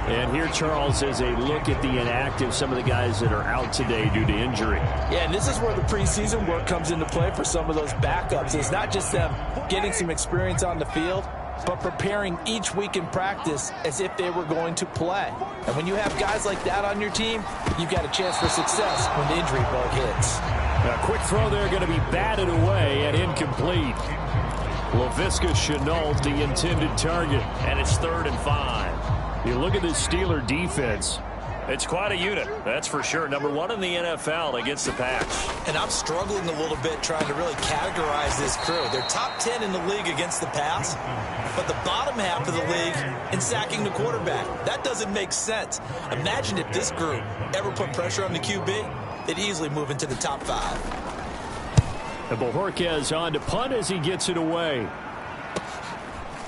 And here, Charles, is a look at the inactive, some of the guys that are out today due to injury. Yeah, and this is where the preseason work comes into play for some of those backups. It's not just them getting some experience on the field, but preparing each week in practice as if they were going to play. And when you have guys like that on your team, you've got a chance for success when the injury bug hits. A quick throw there going to be batted away and incomplete. Laviska Shenault, the intended target, and it's 3rd and 5. You look at this Steeler defense. It's quite a unit, that's for sure. Number 1 in the NFL against the pass. And I'm struggling a little bit trying to really categorize this crew. They're top 10 in the league against the pass, but the bottom half of the league in sacking the quarterback. That doesn't make sense. Imagine if this group ever put pressure on the QB, they'd easily move into the top 5. And Bojorquez on to punt as he gets it away.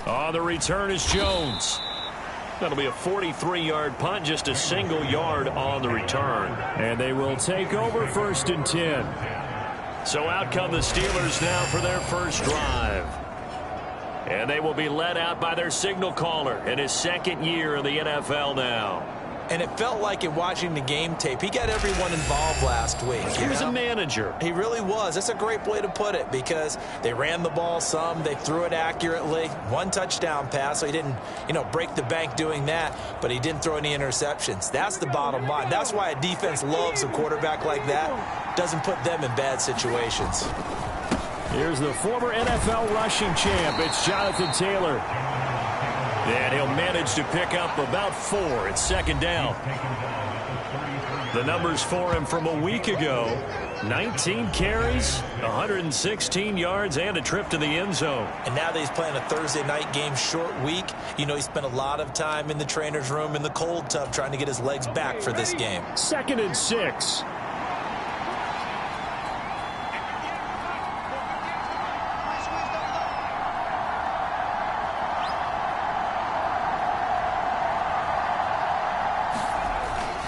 On the return is Jones. That'll be a 43-yard punt, just a single yard on the return. And they will take over 1st and 10. So out come the Steelers now for their first drive. And they will be led out by their signal caller in his 2nd year in the NFL now. And it felt like in watching the game tape, he got everyone involved last week. He was a manager. He really was. That's a great way to put it because they ran the ball some. They threw it accurately. 1 touchdown pass, so he didn't, break the bank doing that, but he didn't throw any interceptions. That's the bottom line. That's why a defense loves a quarterback like that. Doesn't put them in bad situations. Here's the former NFL rushing champ. It's Jonathan Taylor. And he'll manage to pick up about 4. It's 2nd down. The numbers for him from a week ago. 19 carries, 116 yards, and a trip to the end zone. And now that he's playing a Thursday night game, short week, he spent a lot of time in the trainer's room in the cold tub trying to get his legs back for this game. 2nd and 6.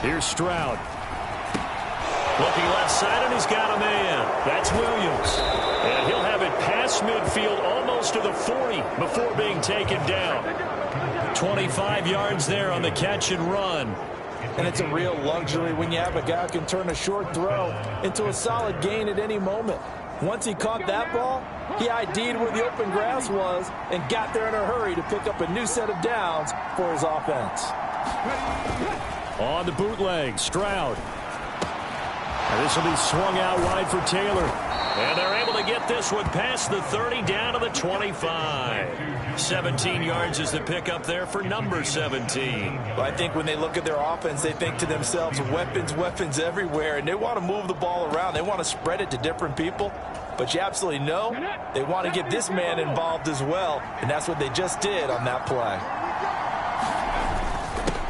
Here's Stroud. Looking left side, and he's got a man. That's Williams. And he'll have it past midfield almost to the 40 before being taken down. 25 yards there on the catch and run. And it's a real luxury when you have a guy who can turn a short throw into a solid gain at any moment. Once he caught that ball, he ID'd where the open grass was and got there in a hurry to pick up a new set of downs for his offense. On the bootleg, Stroud. And this will be swung out wide for Taylor. And they're able to get this one past the 30 down to the 25. 17 yards is the pickup there for number 17. Well, I think when they look at their offense, they think to themselves, weapons everywhere, and they want to move the ball around. They want to spread it to different people. But you absolutely know they want to get this man involved as well, and that's what they just did on that play.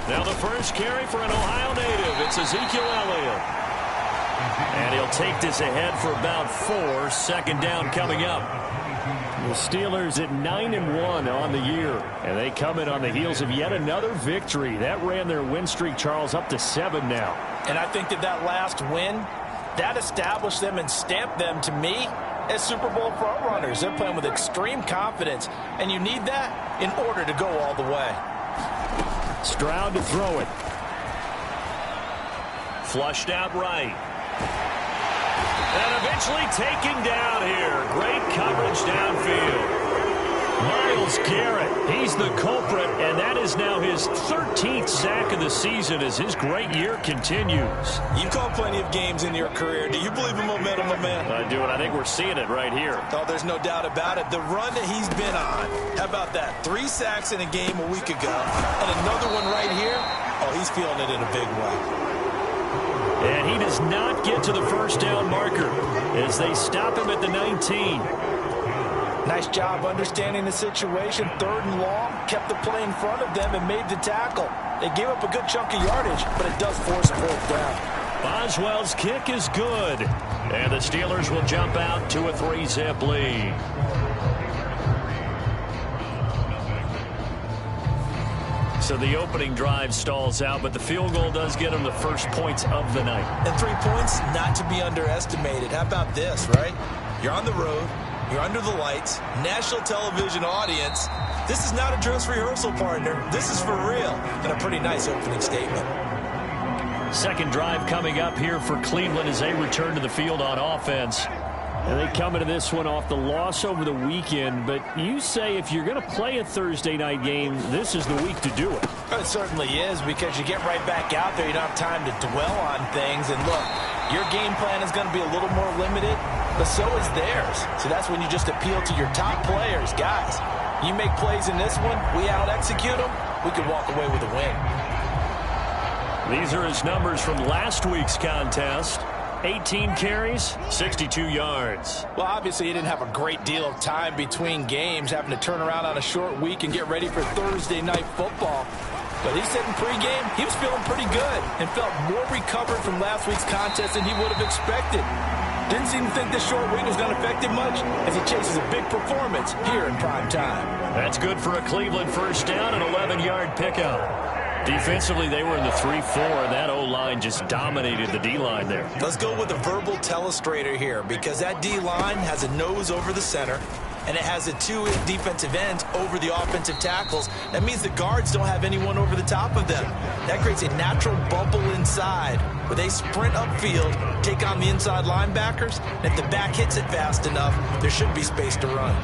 Now the first carry for an Ohio native. It's Ezekiel Elliott. And he'll take this ahead for about 4. 2nd down coming up. The Steelers at 9-1 on the year. And they come in on the heels of yet another victory. That ran their win streak, Charles, up to 7 now. And I think that last win, that established them and stamped them, to me, as Super Bowl front runners. They're playing with extreme confidence. And you need that in order to go all the way. Stroud to throw it. Flushed out right. And eventually taken down here. Great coverage downfield. Myles Garrett, he's the culprit, and that is now his 13th sack of the season as his great year continues. You've called plenty of games in your career. Do you believe in momentum, my man? I do, and I think we're seeing it right here. Oh, there's no doubt about it. The run that he's been on, how about that? 3 sacks in a game a week ago, and another one right here. Oh, he's feeling it in a big way. And he does not get to the first down marker as they stop him at the 19. Nice job understanding the situation. 3rd and long, kept the play in front of them and made the tackle. They gave up a good chunk of yardage, but it does force a 4th down. Boswell's kick is good. And the Steelers will jump out to a 3-zip lead. So the opening drive stalls out, but the field goal does get them the first points of the night. And 3 points, not to be underestimated. How about this, right? You're on the road. You're under the lights. National television audience. This is not a dress rehearsal, partner. This is for real. And a pretty nice opening statement. Second drive coming up here for Cleveland as they return to the field on offense. And they come into this one off the loss over the weekend. But you say if you're going to play a Thursday night game, this is the week to do it. It certainly is, because you get right back out there. You don't have time to dwell on things. And look, your game plan is going to be a little more limited, but so is theirs. So that's when you just appeal to your top players. Guys, you make plays in this one, we out-execute them, we could walk away with a win. These are his numbers from last week's contest. 18 carries, 62 yards. Well, obviously, he didn't have a great deal of time between games, having to turn around on a short week and get ready for Thursday night football. But he said in pregame he was feeling pretty good and felt more recovered from last week's contest than he would have expected. Didn't seem to think this short week was going to affect him much as he chases a big performance here in prime time. That's good for a Cleveland first down and 11-yard pickup. Defensively, they were in the 3-4, and that O-line just dominated the D-line there. Let's go with a verbal telestrator here, because that D-line has a nose over the center, and it has the 2 defensive ends over the offensive tackles. That means the guards don't have anyone over the top of them. That creates a natural bubble inside, where they sprint upfield, take on the inside linebackers, and if the back hits it fast enough, there should be space to run.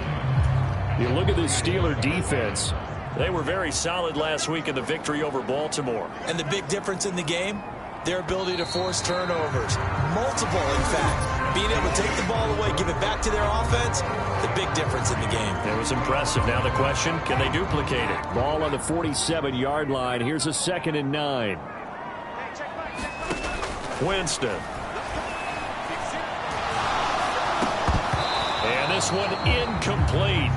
You look at this Steeler defense. They were very solid last week in the victory over Baltimore. And the big difference in the game, their ability to force turnovers. Multiple, in fact. Being able to take the ball away, give it back to their offense, the big difference in the game. It was impressive. Now the question, can they duplicate it? Ball on the 47-yard line. Here's a 2nd and 9. Winston. And this one incomplete.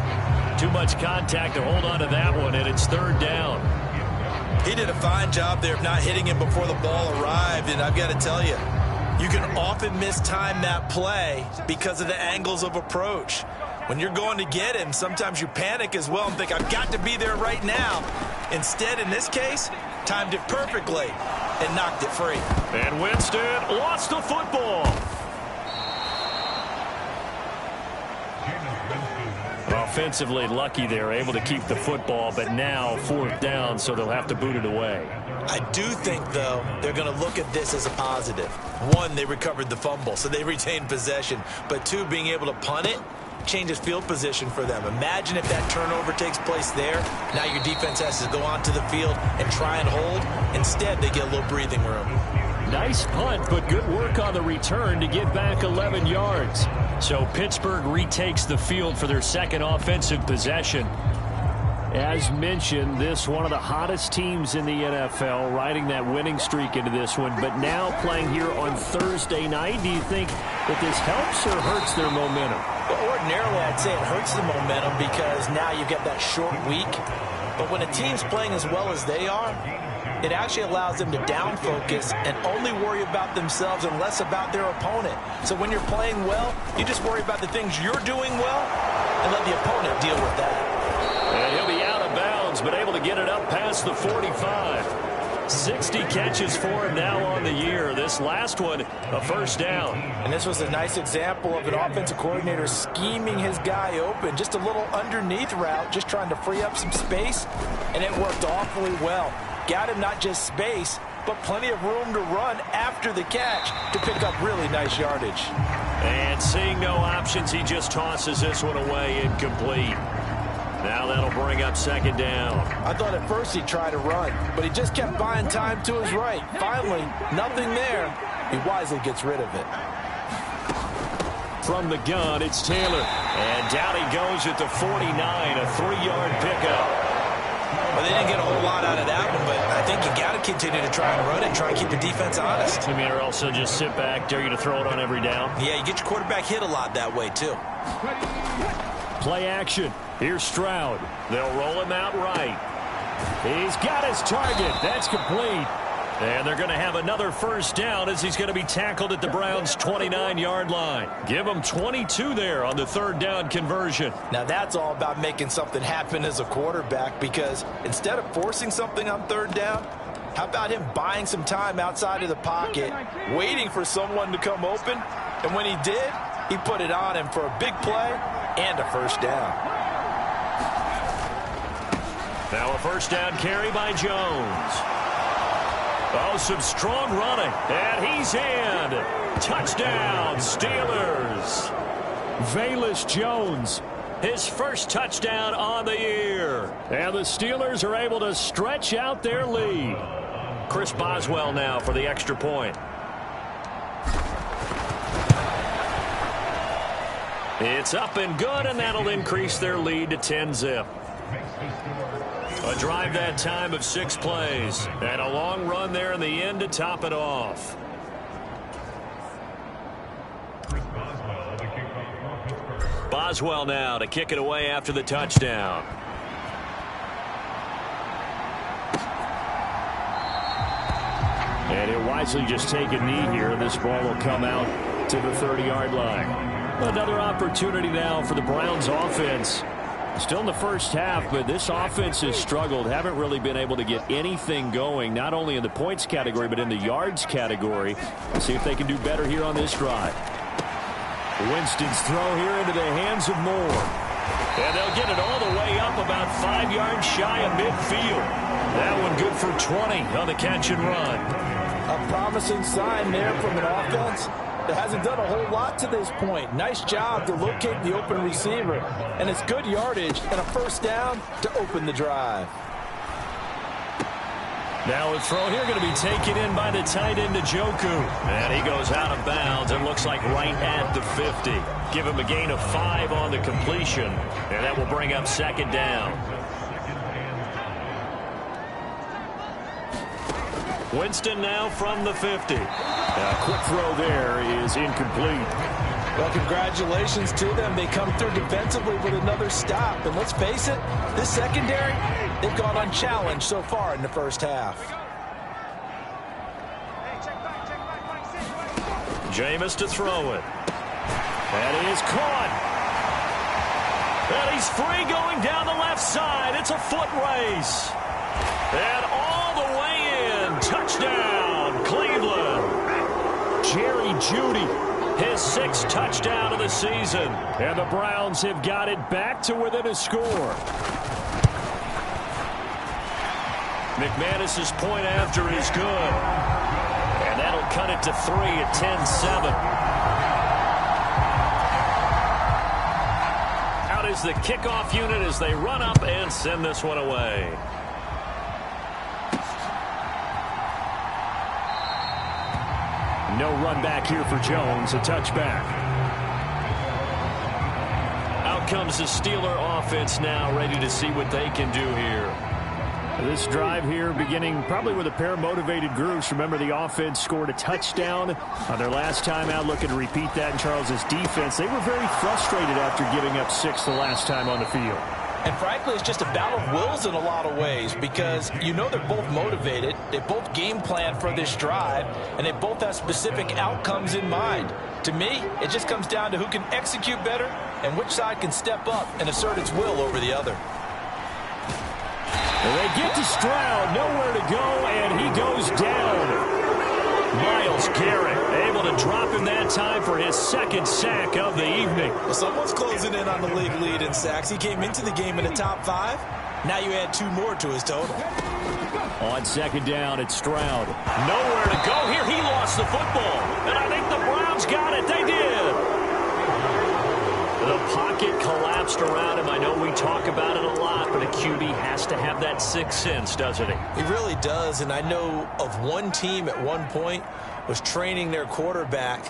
Too much contact to hold on to that one, and it's 3rd down. He did a fine job there of not hitting him before the ball arrived, and I've got to tell you, you can often mistime that play because of the angles of approach. When you're going to get him, sometimes you panic as well and think, I've got to be there right now. Instead, in this case, timed it perfectly and knocked it free. And Winston lost the football. Offensively lucky they're able to keep the football, but now 4th down, so they'll have to boot it away. I do think, though, they're going to look at this as a positive. 1, they recovered the fumble, so they retained possession. But 2, being able to punt it changes field position for them. Imagine if that turnover takes place there. Now your defense has to go onto the field and try and hold. Instead, they get a little breathing room. Nice punt, but good work on the return to get back 11 yards. So Pittsburgh retakes the field for their second offensive possession. As mentioned, this one of the hottest teams in the NFL, riding that winning streak into this one, but now playing here on Thursday night. Do you think that this helps or hurts their momentum? Well, ordinarily, I'd say it hurts the momentum because now you get that short week. But when a team's playing as well as they are, it actually allows them to down focus and only worry about themselves and less about their opponent. So when you're playing well, you just worry about the things you're doing well and let the opponent deal with that. And he'll be out of bounds, but able to get it up past the 45. 60 catches for him now on the year. This last one, a 1st down. And this was a nice example of an offensive coordinator scheming his guy open. Just a little underneath route, just trying to free up some space, and it worked awfully well. Got him not just space, but plenty of room to run after the catch to pick up really nice yardage. And seeing no options, he just tosses this one away, incomplete. Now that'll bring up 2nd down. I thought at first he'd try to run, but he just kept buying time to his right. Finally, nothing there. He wisely gets rid of it. From the gun, it's Taylor. And down he goes at the 49, a 3-yard pickup. Well, they didn't get a whole lot out of that one, but I think you got to continue to try and run it and try and keep the defense honest. I mean, or also just sit back, dare you to throw it on every down. Yeah, you get your quarterback hit a lot that way, too. Play action. Here's Stroud. They'll roll him out right. He's got his target. That's complete. And they're going to have another first down as he's going to be tackled at the Browns' 29-yard line. Give him 22 there on the third down conversion. Now that's all about making something happen as a quarterback, because instead of forcing something on third down, how about him buying some time outside of the pocket, waiting for someone to come open, and when he did, he put it on him for a big play and a first down. Now a first down carry by Jones. Oh, some strong running. And he's in. Touchdown, Steelers. Velus Jones, his first touchdown on the year. And the Steelers are able to stretch out their lead. Chris Boswell now for the extra point. It's up and good, and that'll increase their lead to 10-zip. A drive that time of 6 plays, and a long run there in the end to top it off. Boswell now to kick it away after the touchdown. And he'll wisely just take a knee here, and this ball will come out to the 30-yard line. Another opportunity now for the Browns offense. Still in the first half, but this offense has struggled. Haven't really been able to get anything going, not only in the points category, but in the yards category. Let's see if they can do better here on this drive. Winston's throw here into the hands of Moore. And they'll get it all the way up about 5 yards shy of midfield. That one good for 20 on the catch and run. A promising sign there from an offense that hasn't done a whole lot to this point. Nice job to locate the open receiver. And it's good yardage and a first down to open the drive. Now a throw here going to be taken in by the tight end Njoku. And he goes out of bounds. It looks like right at the 50. Give him a gain of 5 on the completion. And that will bring up second down. Winston now from the 50. A quick throw there is incomplete. Well, congratulations to them. They come through defensively with another stop. And let's face it, this secondary, they've gone unchallenged so far in the first half. Jameis to throw it. And he is caught. And he's free going down the left side. It's a foot race. And all the way in. Touchdown, Cleveland. Jerry Jeudy, his 6th touchdown of the season. And the Browns have got it back to within a score. McManus's point after is good. And that'll cut it to 3 at 10-7. Out is the kickoff unit as they run up and send this one away. No run back here for Jones, a touchback. Out comes the Steeler offense now, ready to see what they can do here. This drive here beginning probably with a pair of motivated groups. Remember, the offense scored a touchdown on their last time out, looking to repeat that in Charles's defense. They were very frustrated after giving up 6 the last time on the field. And frankly, it's just a battle of wills in a lot of ways, because you know they're both motivated, they both game plan for this drive, and they both have specific outcomes in mind. To me, it just comes down to who can execute better and which side can step up and assert its will over the other. And they get to Stroud, nowhere to go, and he goes down. Myles Garrett able to drop him that time for his 2nd sack of the evening. Well, someone's closing in on the league lead in sacks. He came into the game in the top 5. Now you add 2 more to his total. On 2nd down, it's Stroud. Nowhere to go here. He lost the football. And I think the Browns got it. They did. The pocket collapsed around him. I know we talk about it a lot, but a QB has to have that 6th sense, doesn't he? He really does, and I know of one team at one point was training their quarterback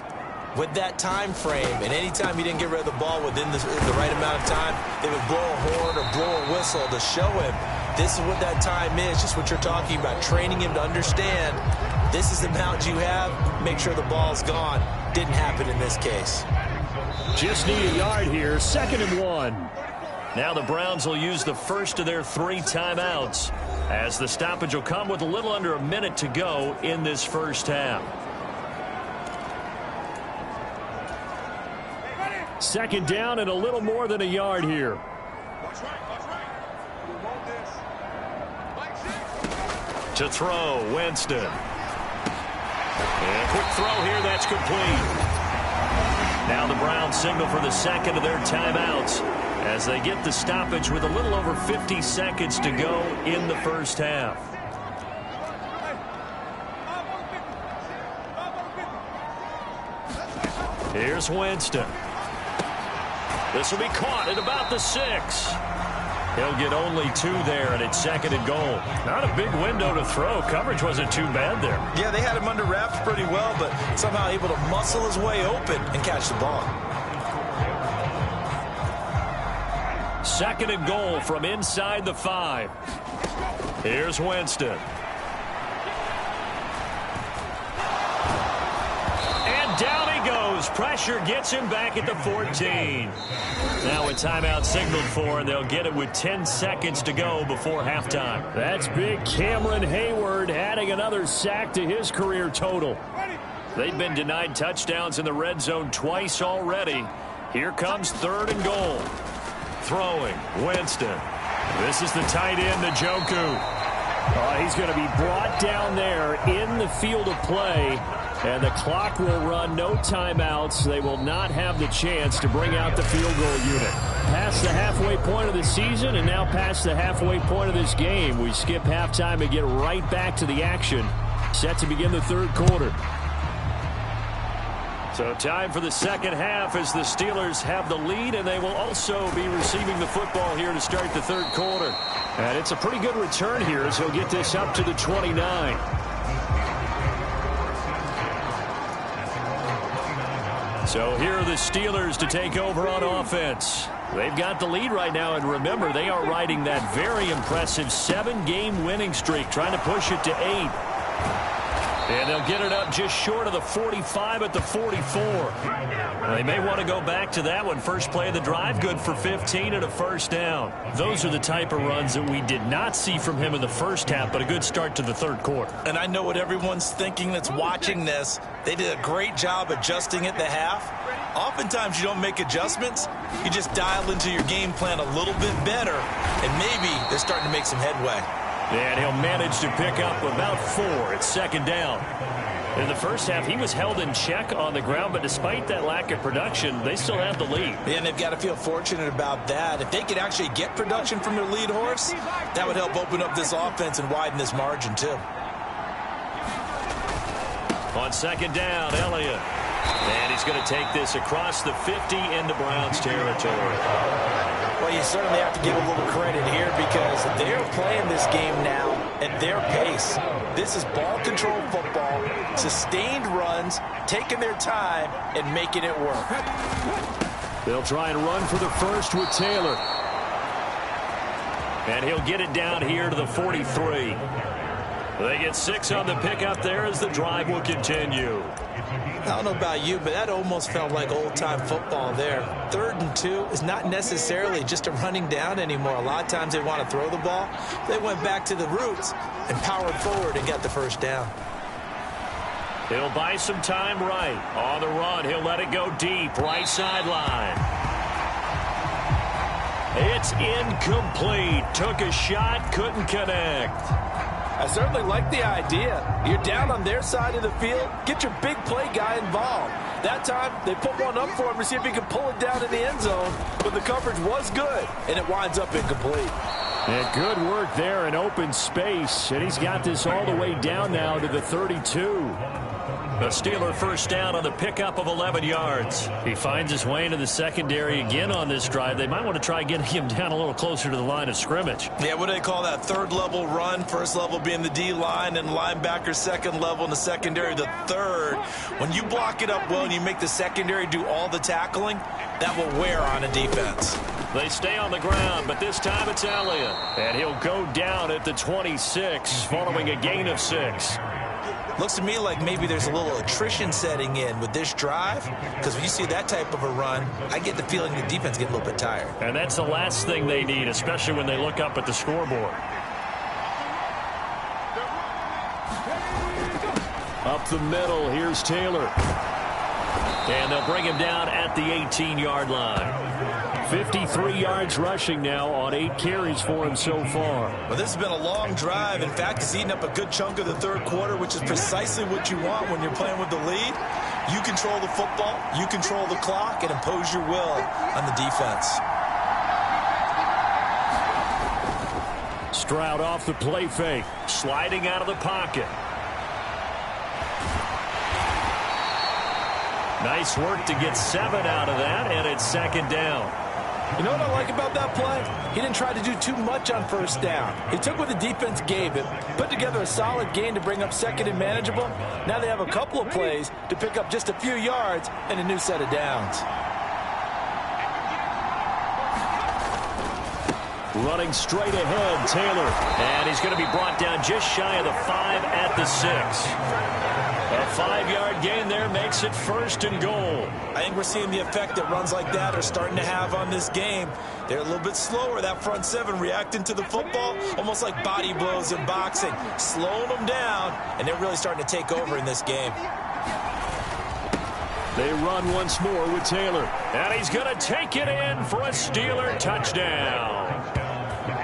with that time frame, and anytime he didn't get rid of the ball within the right amount of time, they would blow a horn or blow a whistle to show him this is what that time is, just what you're talking about, training him to understand this is the amount you have, make sure the ball's gone. Didn't happen in this case. Just need a yard here, 2nd and 1. Now the Browns will use the first of their 3 timeouts, as the stoppage will come with a little under a minute to go in this first half. Second down and a little more than a yard here. To throw, Winston. And a quick throw here, that's complete. Now the Browns signal for the second of their timeouts as they get the stoppage with a little over 50 seconds to go in the first half. Here's Winston. This will be caught at about the 6. He'll get only 2 there, and it's second and goal. Not a big window to throw. Coverage wasn't too bad there. Yeah, they had him under wraps pretty well, but somehow able to muscle his way open and catch the ball. Second and goal from inside the 5. Here's Winston. And down he goes. Pressure gets him back at the 14. Now a timeout signaled for, and they'll get it with 10 seconds to go before halftime. That's big Cameron Hayward adding another sack to his career total. They've been denied touchdowns in the red zone twice already. Here comes third and goal. Throwing, Winston. This is the tight end, Njoku. He's going to be brought down there in the field of play, and the clock will run, no timeouts. They will not have the chance to bring out the field goal unit. Past the halfway point of the season, and now past the halfway point of this game. We skip halftime and get right back to the action. Set to begin the third quarter. So time for the second half as the Steelers have the lead, and they will also be receiving the football here to start the third quarter. And it's a pretty good return here as he'll get this up to the 29. So here are the Steelers to take over on offense. They've got the lead right now, and remember, they are riding that very impressive 7-game winning streak, trying to push it to 8. And they'll get it up just short of the 45 at the 44. They may want to go back to that one. First play of the drive, good for 15 and a first down. Those are the type of runs that we did not see from him in the first half, but a good start to the third quarter. And I know what everyone's thinking that's watching this. They did a great job adjusting at the half. Oftentimes you don't make adjustments. You just dial into your game plan a little bit better, and maybe they're starting to make some headway. And he'll manage to pick up about 4. It's second down. In the first half, he was held in check on the ground, but despite that lack of production, they still have the lead. And they've got to feel fortunate about that. If they could actually get production from their lead horse, that would help open up this offense and widen this margin, too. On second down, Elliott. And he's going to take this across the 50 into Browns territory. Well, you certainly have to give a little credit here because they're playing this game now at their pace. This is ball control football, sustained runs, taking their time, and making it work. They'll try and run for the first with Taylor. And he'll get it down here to the 43. They get 6 on the pickup there as the drive will continue. I don't know about you, but that almost felt like old-time football there. 3rd and 2 is not necessarily just a running down anymore. A lot of times they want to throw the ball. They went back to the roots and powered forward and got the first down. He'll buy some time right. On the run, he'll let it go deep. Right sideline. It's incomplete. Took a shot, couldn't connect. I certainly like the idea. You're down on their side of the field. Get your big play guy involved. That time, they put one up for him to see if he can pull it down in the end zone. But the coverage was good, and it winds up incomplete. And good work there in open space. And he's got this all the way down now to the 32. A Steeler first down on the pickup of 11 yards. He finds his way into the secondary again on this drive. They might want to try getting him down a little closer to the line of scrimmage. Yeah, what do they call that? 3rd level run. 1st level being the D-line, and linebacker 2nd level, and the secondary the 3rd. When you block it up well and you make the secondary do all the tackling, that will wear on a defense. They stay on the ground, but this time it's Elliott. And he'll go down at the 26 following a gain of 6. Looks to me like maybe there's a little attrition setting in with this drive, because when you see that type of a run, I get the feeling the defense getting a little bit tired. And that's the last thing they need, especially when they look up at the scoreboard. Up the middle, here's Taylor. And they'll bring him down at the 18-yard line. 53 yards rushing now on 8 carries for him so far. Well, this has been a long drive. In fact, it's eaten up a good chunk of the third quarter, which is precisely what you want when you're playing with the lead. You control the football, you control the clock, and impose your will on the defense. Stroud off the play fake, sliding out of the pocket. Nice work to get 7 out of that, and it's second down. You know what I like about that play? He didn't try to do too much on first down. He took what the defense gave him, put together a solid gain to bring up second and manageable. Now they have a couple of plays to pick up just a few yards and a new set of downs. Running straight ahead, Taylor. And he's going to be brought down just shy of the 5 at the 6. A 5-yard gain there makes it first and goal. I think we're seeing the effect that runs like that are starting to have on this game. They're a little bit slower, that front 7, reacting to the football, almost like body blows in boxing, slowing them down, and they're really starting to take over in this game. They run once more with Taylor, and he's going to take it in for a Steeler touchdown.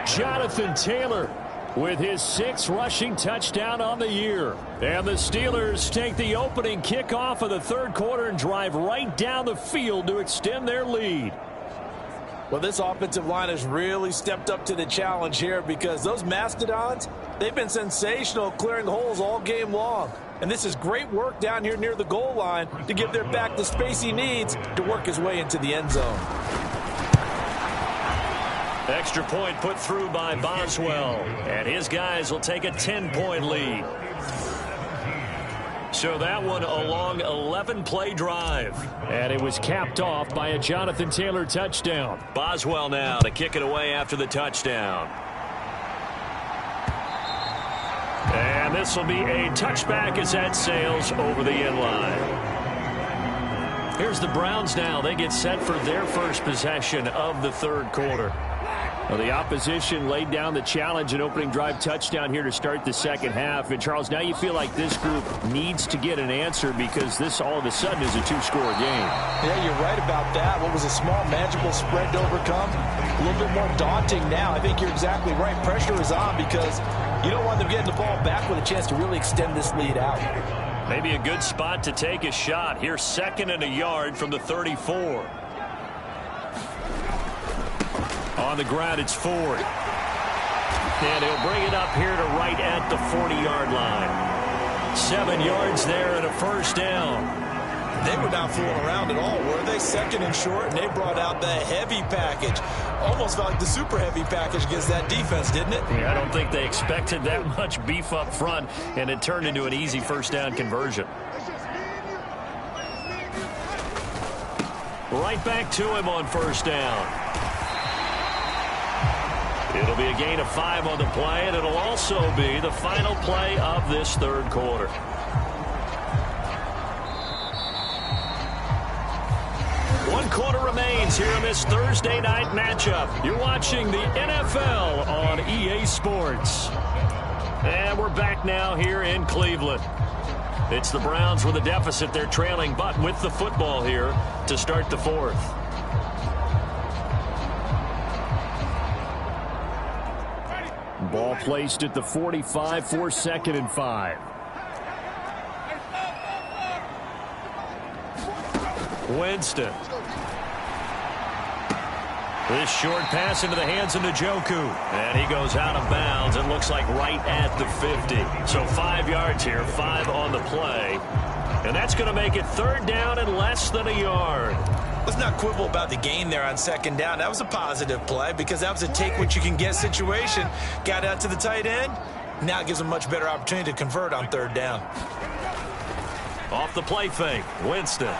Jonathan Taylor with his 6th rushing touchdown on the year. And the Steelers take the opening kickoff of the third quarter and drive right down the field to extend their lead. Well, this offensive line has really stepped up to the challenge here, because those Mastodons, they've been sensational clearing holes all game long. And this is great work down here near the goal line to give their back the space he needs to work his way into the end zone. Extra point put through by Boswell, and his guys will take a 10-point lead. So that one a long 11-play drive. And it was capped off by a Jonathan Taylor touchdown. Boswell now to kick it away after the touchdown. And this will be a touchback as that sails over the end line. Here's the Browns now. They get set for their first possession of the third quarter. Well, the opposition laid down the challenge, an opening drive touchdown here to start the second half. And, Charles, now you feel like this group needs to get an answer, because this all of a sudden is a 2-score game. Yeah, you're right about that. What was a small, manageable spread to overcome, a little bit more daunting now. I think you're exactly right. Pressure is on, because you don't want them getting the ball back with a chance to really extend this lead out. Maybe a good spot to take a shot. Here's 2nd and a yard from the 34. On the ground, it's Ford. And he'll bring it up here to right at the 40-yard line. 7 yards there and a first down. They were not fooling around at all, were they? 2nd and short, and they brought out the heavy package. Almost felt like the super heavy package against that defense, didn't it? Yeah, I don't think they expected that much beef up front, and it turned into an easy first down conversion. Right back to him on first down. It'll be a gain of 5 on the play, and it'll also be the final play of this third quarter. One quarter remains here in this Thursday night matchup. You're watching the NFL on EA Sports. And we're back now here in Cleveland. It's the Browns with a deficit. They're trailing, but with the football here to start the fourth. Ball placed at the 45 for 2nd and 5. Winston. This short pass into the hands of Njoku. And he goes out of bounds. It looks like right at the 50. So 5 yards here, 5 on the play. And that's going to make it 3rd down and less than a yard. Let's not quibble about the gain there on 2nd down. That was a positive play, because that was a take-what-you-can-get situation. Got out to the tight end. Now it gives them a much better opportunity to convert on 3rd down. Off the play fake, Winston. Under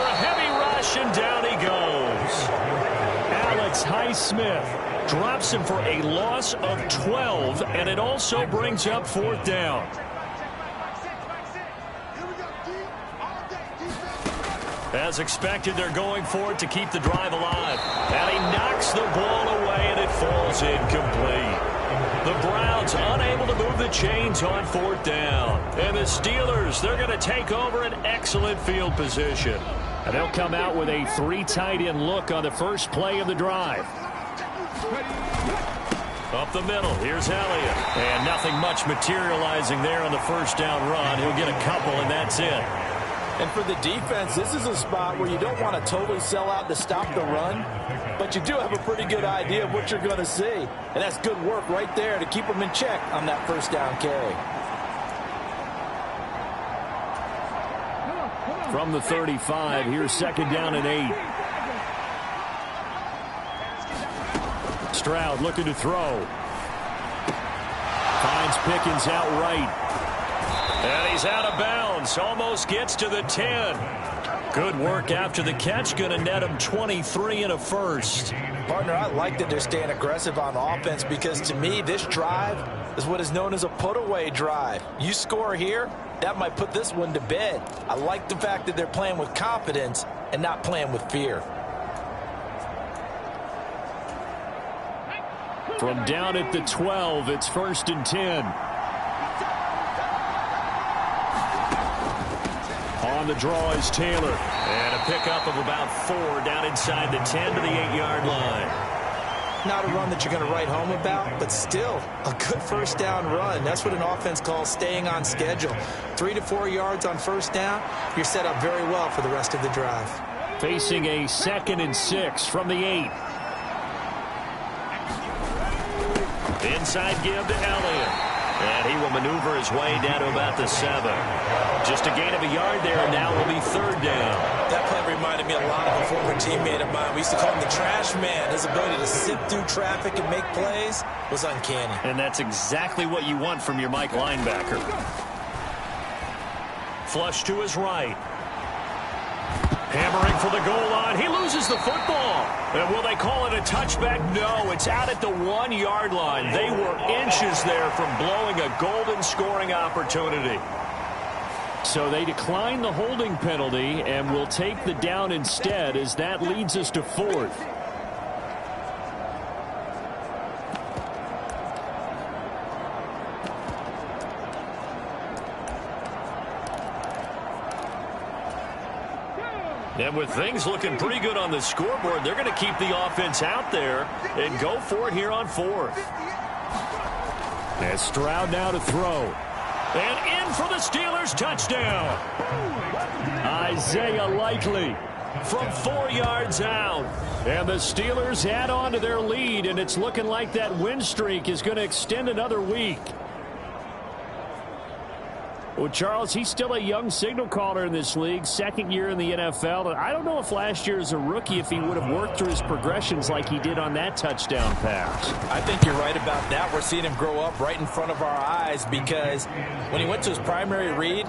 a heavy rush, and down he goes. Alex Highsmith Drops him for a loss of 12, and it also brings up 4th down. As expected, they're going for it to keep the drive alive. And he knocks the ball away, and it falls incomplete. The Browns unable to move the chains on 4th down. And the Steelers, they're going to take over an excellent field position. And they'll come out with a 3 tight end look on the first play of the drive. Up the middle, here's Elliott. And nothing much materializing there on the first down run. He'll get a couple, and that's it. And for the defense, this is a spot where you don't want to totally sell out to stop the run, but you do have a pretty good idea of what you're going to see. And that's good work right there to keep them in check on that first down carry. From the 35, here's 2nd down and 8. Stroud looking to throw. Finds Pickens outright. And he's out of bounds. Almost gets to the 10. Good work after the catch. Going to net him 23 and a first. Partner, I like that they're staying aggressive on offense because to me, this drive is what is known as a put-away drive. You score here, that might put this one to bed. I like the fact that they're playing with confidence and not playing with fear. From down at the 12, it's 1st and 10. On the draw is Taylor. And a pickup of about 4 down inside the 10 to the 8-yard line. Not a run that you're going to write home about, but still a good first down run. That's what an offense calls staying on schedule. 3 to 4 yards on first down, you're set up very well for the rest of the drive. Facing a 2nd and 6 from the 8. Inside give to Elliott. And he will maneuver his way down to about the 7. Just a gain of a yard there, and now will be 3rd down. That play reminded me a lot of a former teammate of mine. We used to call him the trash man. His ability to sit through traffic and make plays was uncanny. And that's exactly what you want from your Mike linebacker. Flush to his right. Hammering for the goal line. He loses the football. And will they call it a touchback? No, it's out at the 1-yard line. They were inches there from blowing a golden scoring opportunity. So they decline the holding penalty and will take the down instead, as that leads us to 4th. And with things looking pretty good on the scoreboard, they're going to keep the offense out there and go for it here on 4th. And Stroud now to throw. And in for the Steelers, touchdown. Isaiah Likely from 4 yards out. And the Steelers add on to their lead, and it's looking like that win streak is going to extend another week. Well, Charles, he's still a young signal caller in this league, 2nd year in the NFL. And I don't know if last year as a rookie, if he would have worked through his progressions like he did on that touchdown pass. I think you're right about that. We're seeing him grow up right in front of our eyes because when he went to his primary read,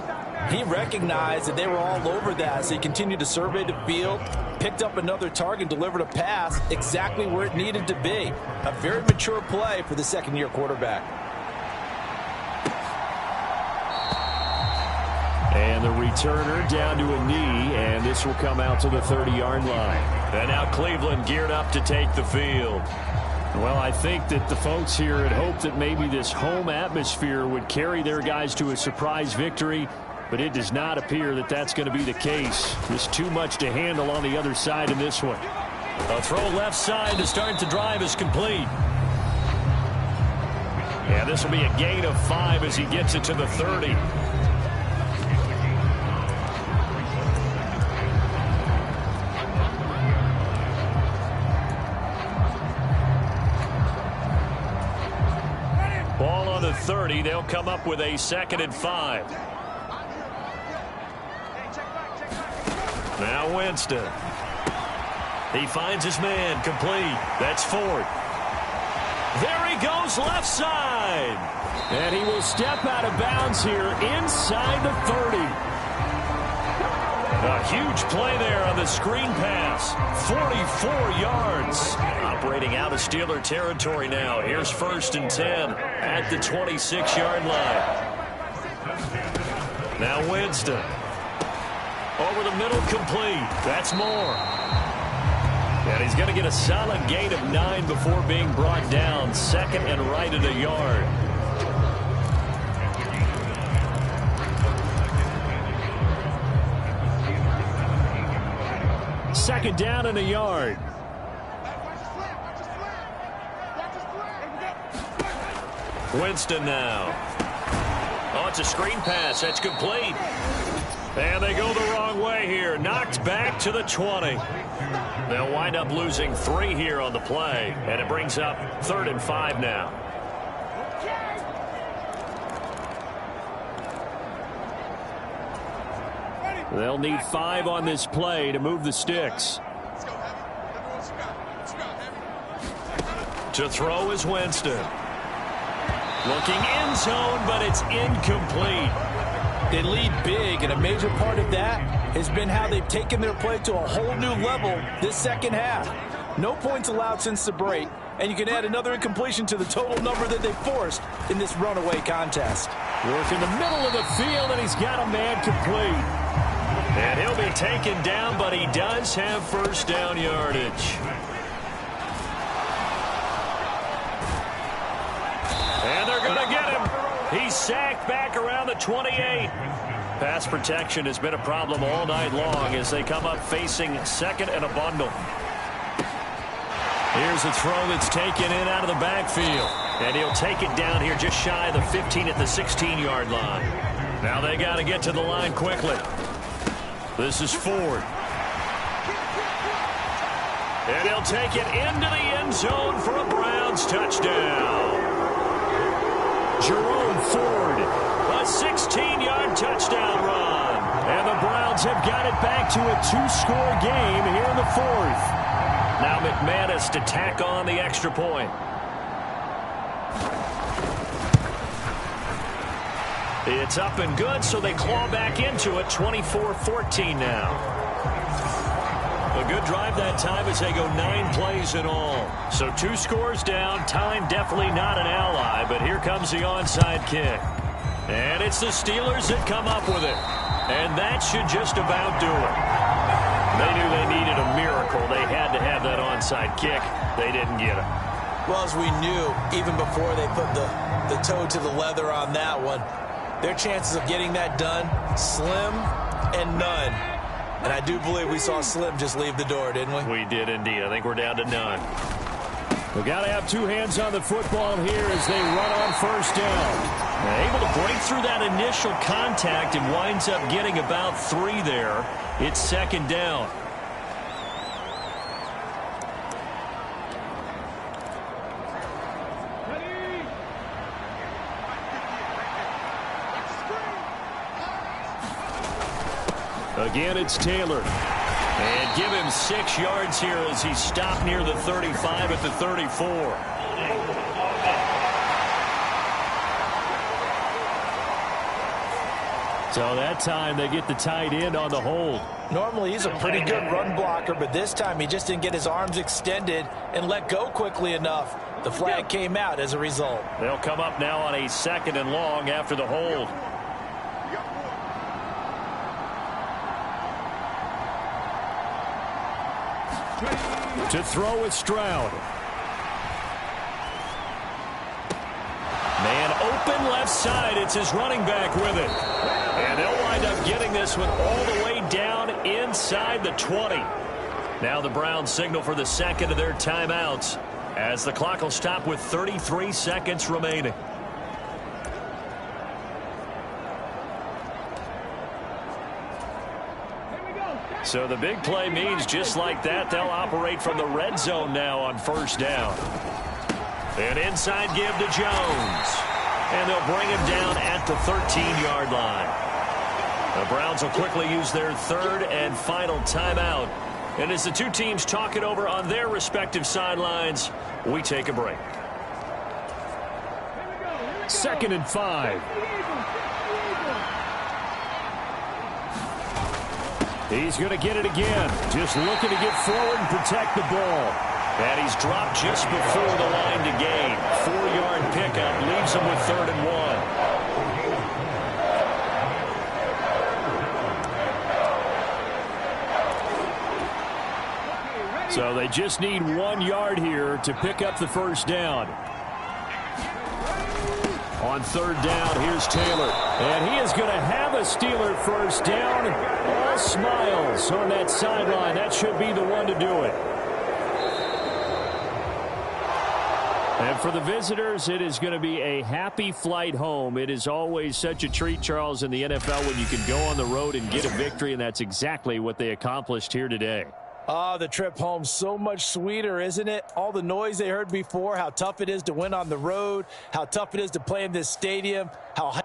he recognized that they were all over that. So he continued to survey the field, picked up another target, delivered a pass exactly where it needed to be. A very mature play for the 2nd-year quarterback. And the returner down to a knee, and this will come out to the 30-yard line. And now Cleveland geared up to take the field. Well, I think that the folks here had hoped that maybe this home atmosphere would carry their guys to a surprise victory, but it does not appear that that's going to be the case. There's too much to handle on the other side in this one. A throw left side to start the drive is complete. Yeah, this will be a gain of 5 as he gets it to the 30. Ball on the 30. They'll come up with a 2nd and 5. Now Winston. He finds his man complete. That's Ford. There he goes left side. And he will step out of bounds here inside the 30. A huge play there on the screen pass. 44 yards. Operating out of Steeler territory now. Here's 1st and 10 at the 26-yard line. Now Winston. Over the middle, complete. That's Moore. And he's going to get a solid gain of 9 before being brought down. 2nd and right at a yard. Second down and a yard. Winston now. Oh, it's a screen pass. That's complete. And they go the wrong way here. Knocked back to the 20. They'll wind up losing 3 here on the play. And it brings up 3rd and 5 now. They'll need 5 on this play to move the sticks. To throw is Winston. Looking end zone, but it's incomplete. They lead big, and a major part of that has been how they've taken their play to a whole new level this second half. No points allowed since the break, and you can add another incompletion to the total number that they forced in this runaway contest. Work in the middle of the field, and he's got a man complete. And he'll be taken down, but he does have 1st down yardage. And they're going to get him. He's sacked back around the 28. Pass protection has been a problem all night long as they come up facing 2nd and a bundle. Here's a throw that's taken in out of the backfield. And he'll take it down here just shy of the 15 at the 16-yard line. Now they got to get to the line quickly. This is Ford. And he'll take it into the end zone for a Browns touchdown. Jerome Ford, a 16-yard touchdown run. And the Browns have got it back to a 2-score game here in the 4th. Now McManus to tack on the extra point. It's up and good, so they claw back into it, 24-14 now. A good drive that time as they go 9 plays in all. So 2 scores down, time definitely not an ally, but here comes the onside kick. And it's the Steelers that come up with it. And that should just about do it. They knew they needed a miracle. They had to have that onside kick. They didn't get it. Well, as we knew, even before they put the toe to the leather on that one, their chances of getting that done, slim and none. And I do believe we saw Slim just leave the door, didn't we? We did indeed. I think we're down to none. We've got to have 2 hands on the football here as they run on 1st down. Able to break through that initial contact and winds up getting about 3 there. It's 2nd down. Again, it's Taylor. And give him 6 yards here as he stopped near the 35 at the 34. So that time they get the tight end on the hold. Normally he's a pretty good run blocker, but this time he just didn't get his arms extended and let go quickly enough. The flag came out as a result. They'll come up now on a 2nd and long after the hold. To throw with Stroud. Man open left side. It's his running back with it. And they'll wind up getting this one all the way down inside the 20. Now the Browns signal for the 2nd of their timeouts as the clock will stop with 33 seconds remaining. So the big play means just like that, they'll operate from the red zone now on 1st down. An inside give to Jones. And they'll bring him down at the 13-yard line. The Browns will quickly use their 3rd and final timeout. And as the 2 teams talk it over on their respective sidelines, we take a break. 2nd and 5. He's going to get it again. Just looking to get forward and protect the ball. And he's dropped just before the line to gain. 4-yard pickup leaves him with 3rd and 1. So they just need 1 yard here to pick up the first down. On 3rd down, here's Taylor. And he is going to have a Steeler first down. All smiles on that sideline. That should be the one to do it. And for the visitors, it is going to be a happy flight home. It is always such a treat, Charles, in the NFL when you can go on the road and get a victory, and that's exactly what they accomplished here today. The trip home so much sweeter, isn't it? All the noise they heard before, how tough it is to win on the road, how tough it is to play in this stadium, how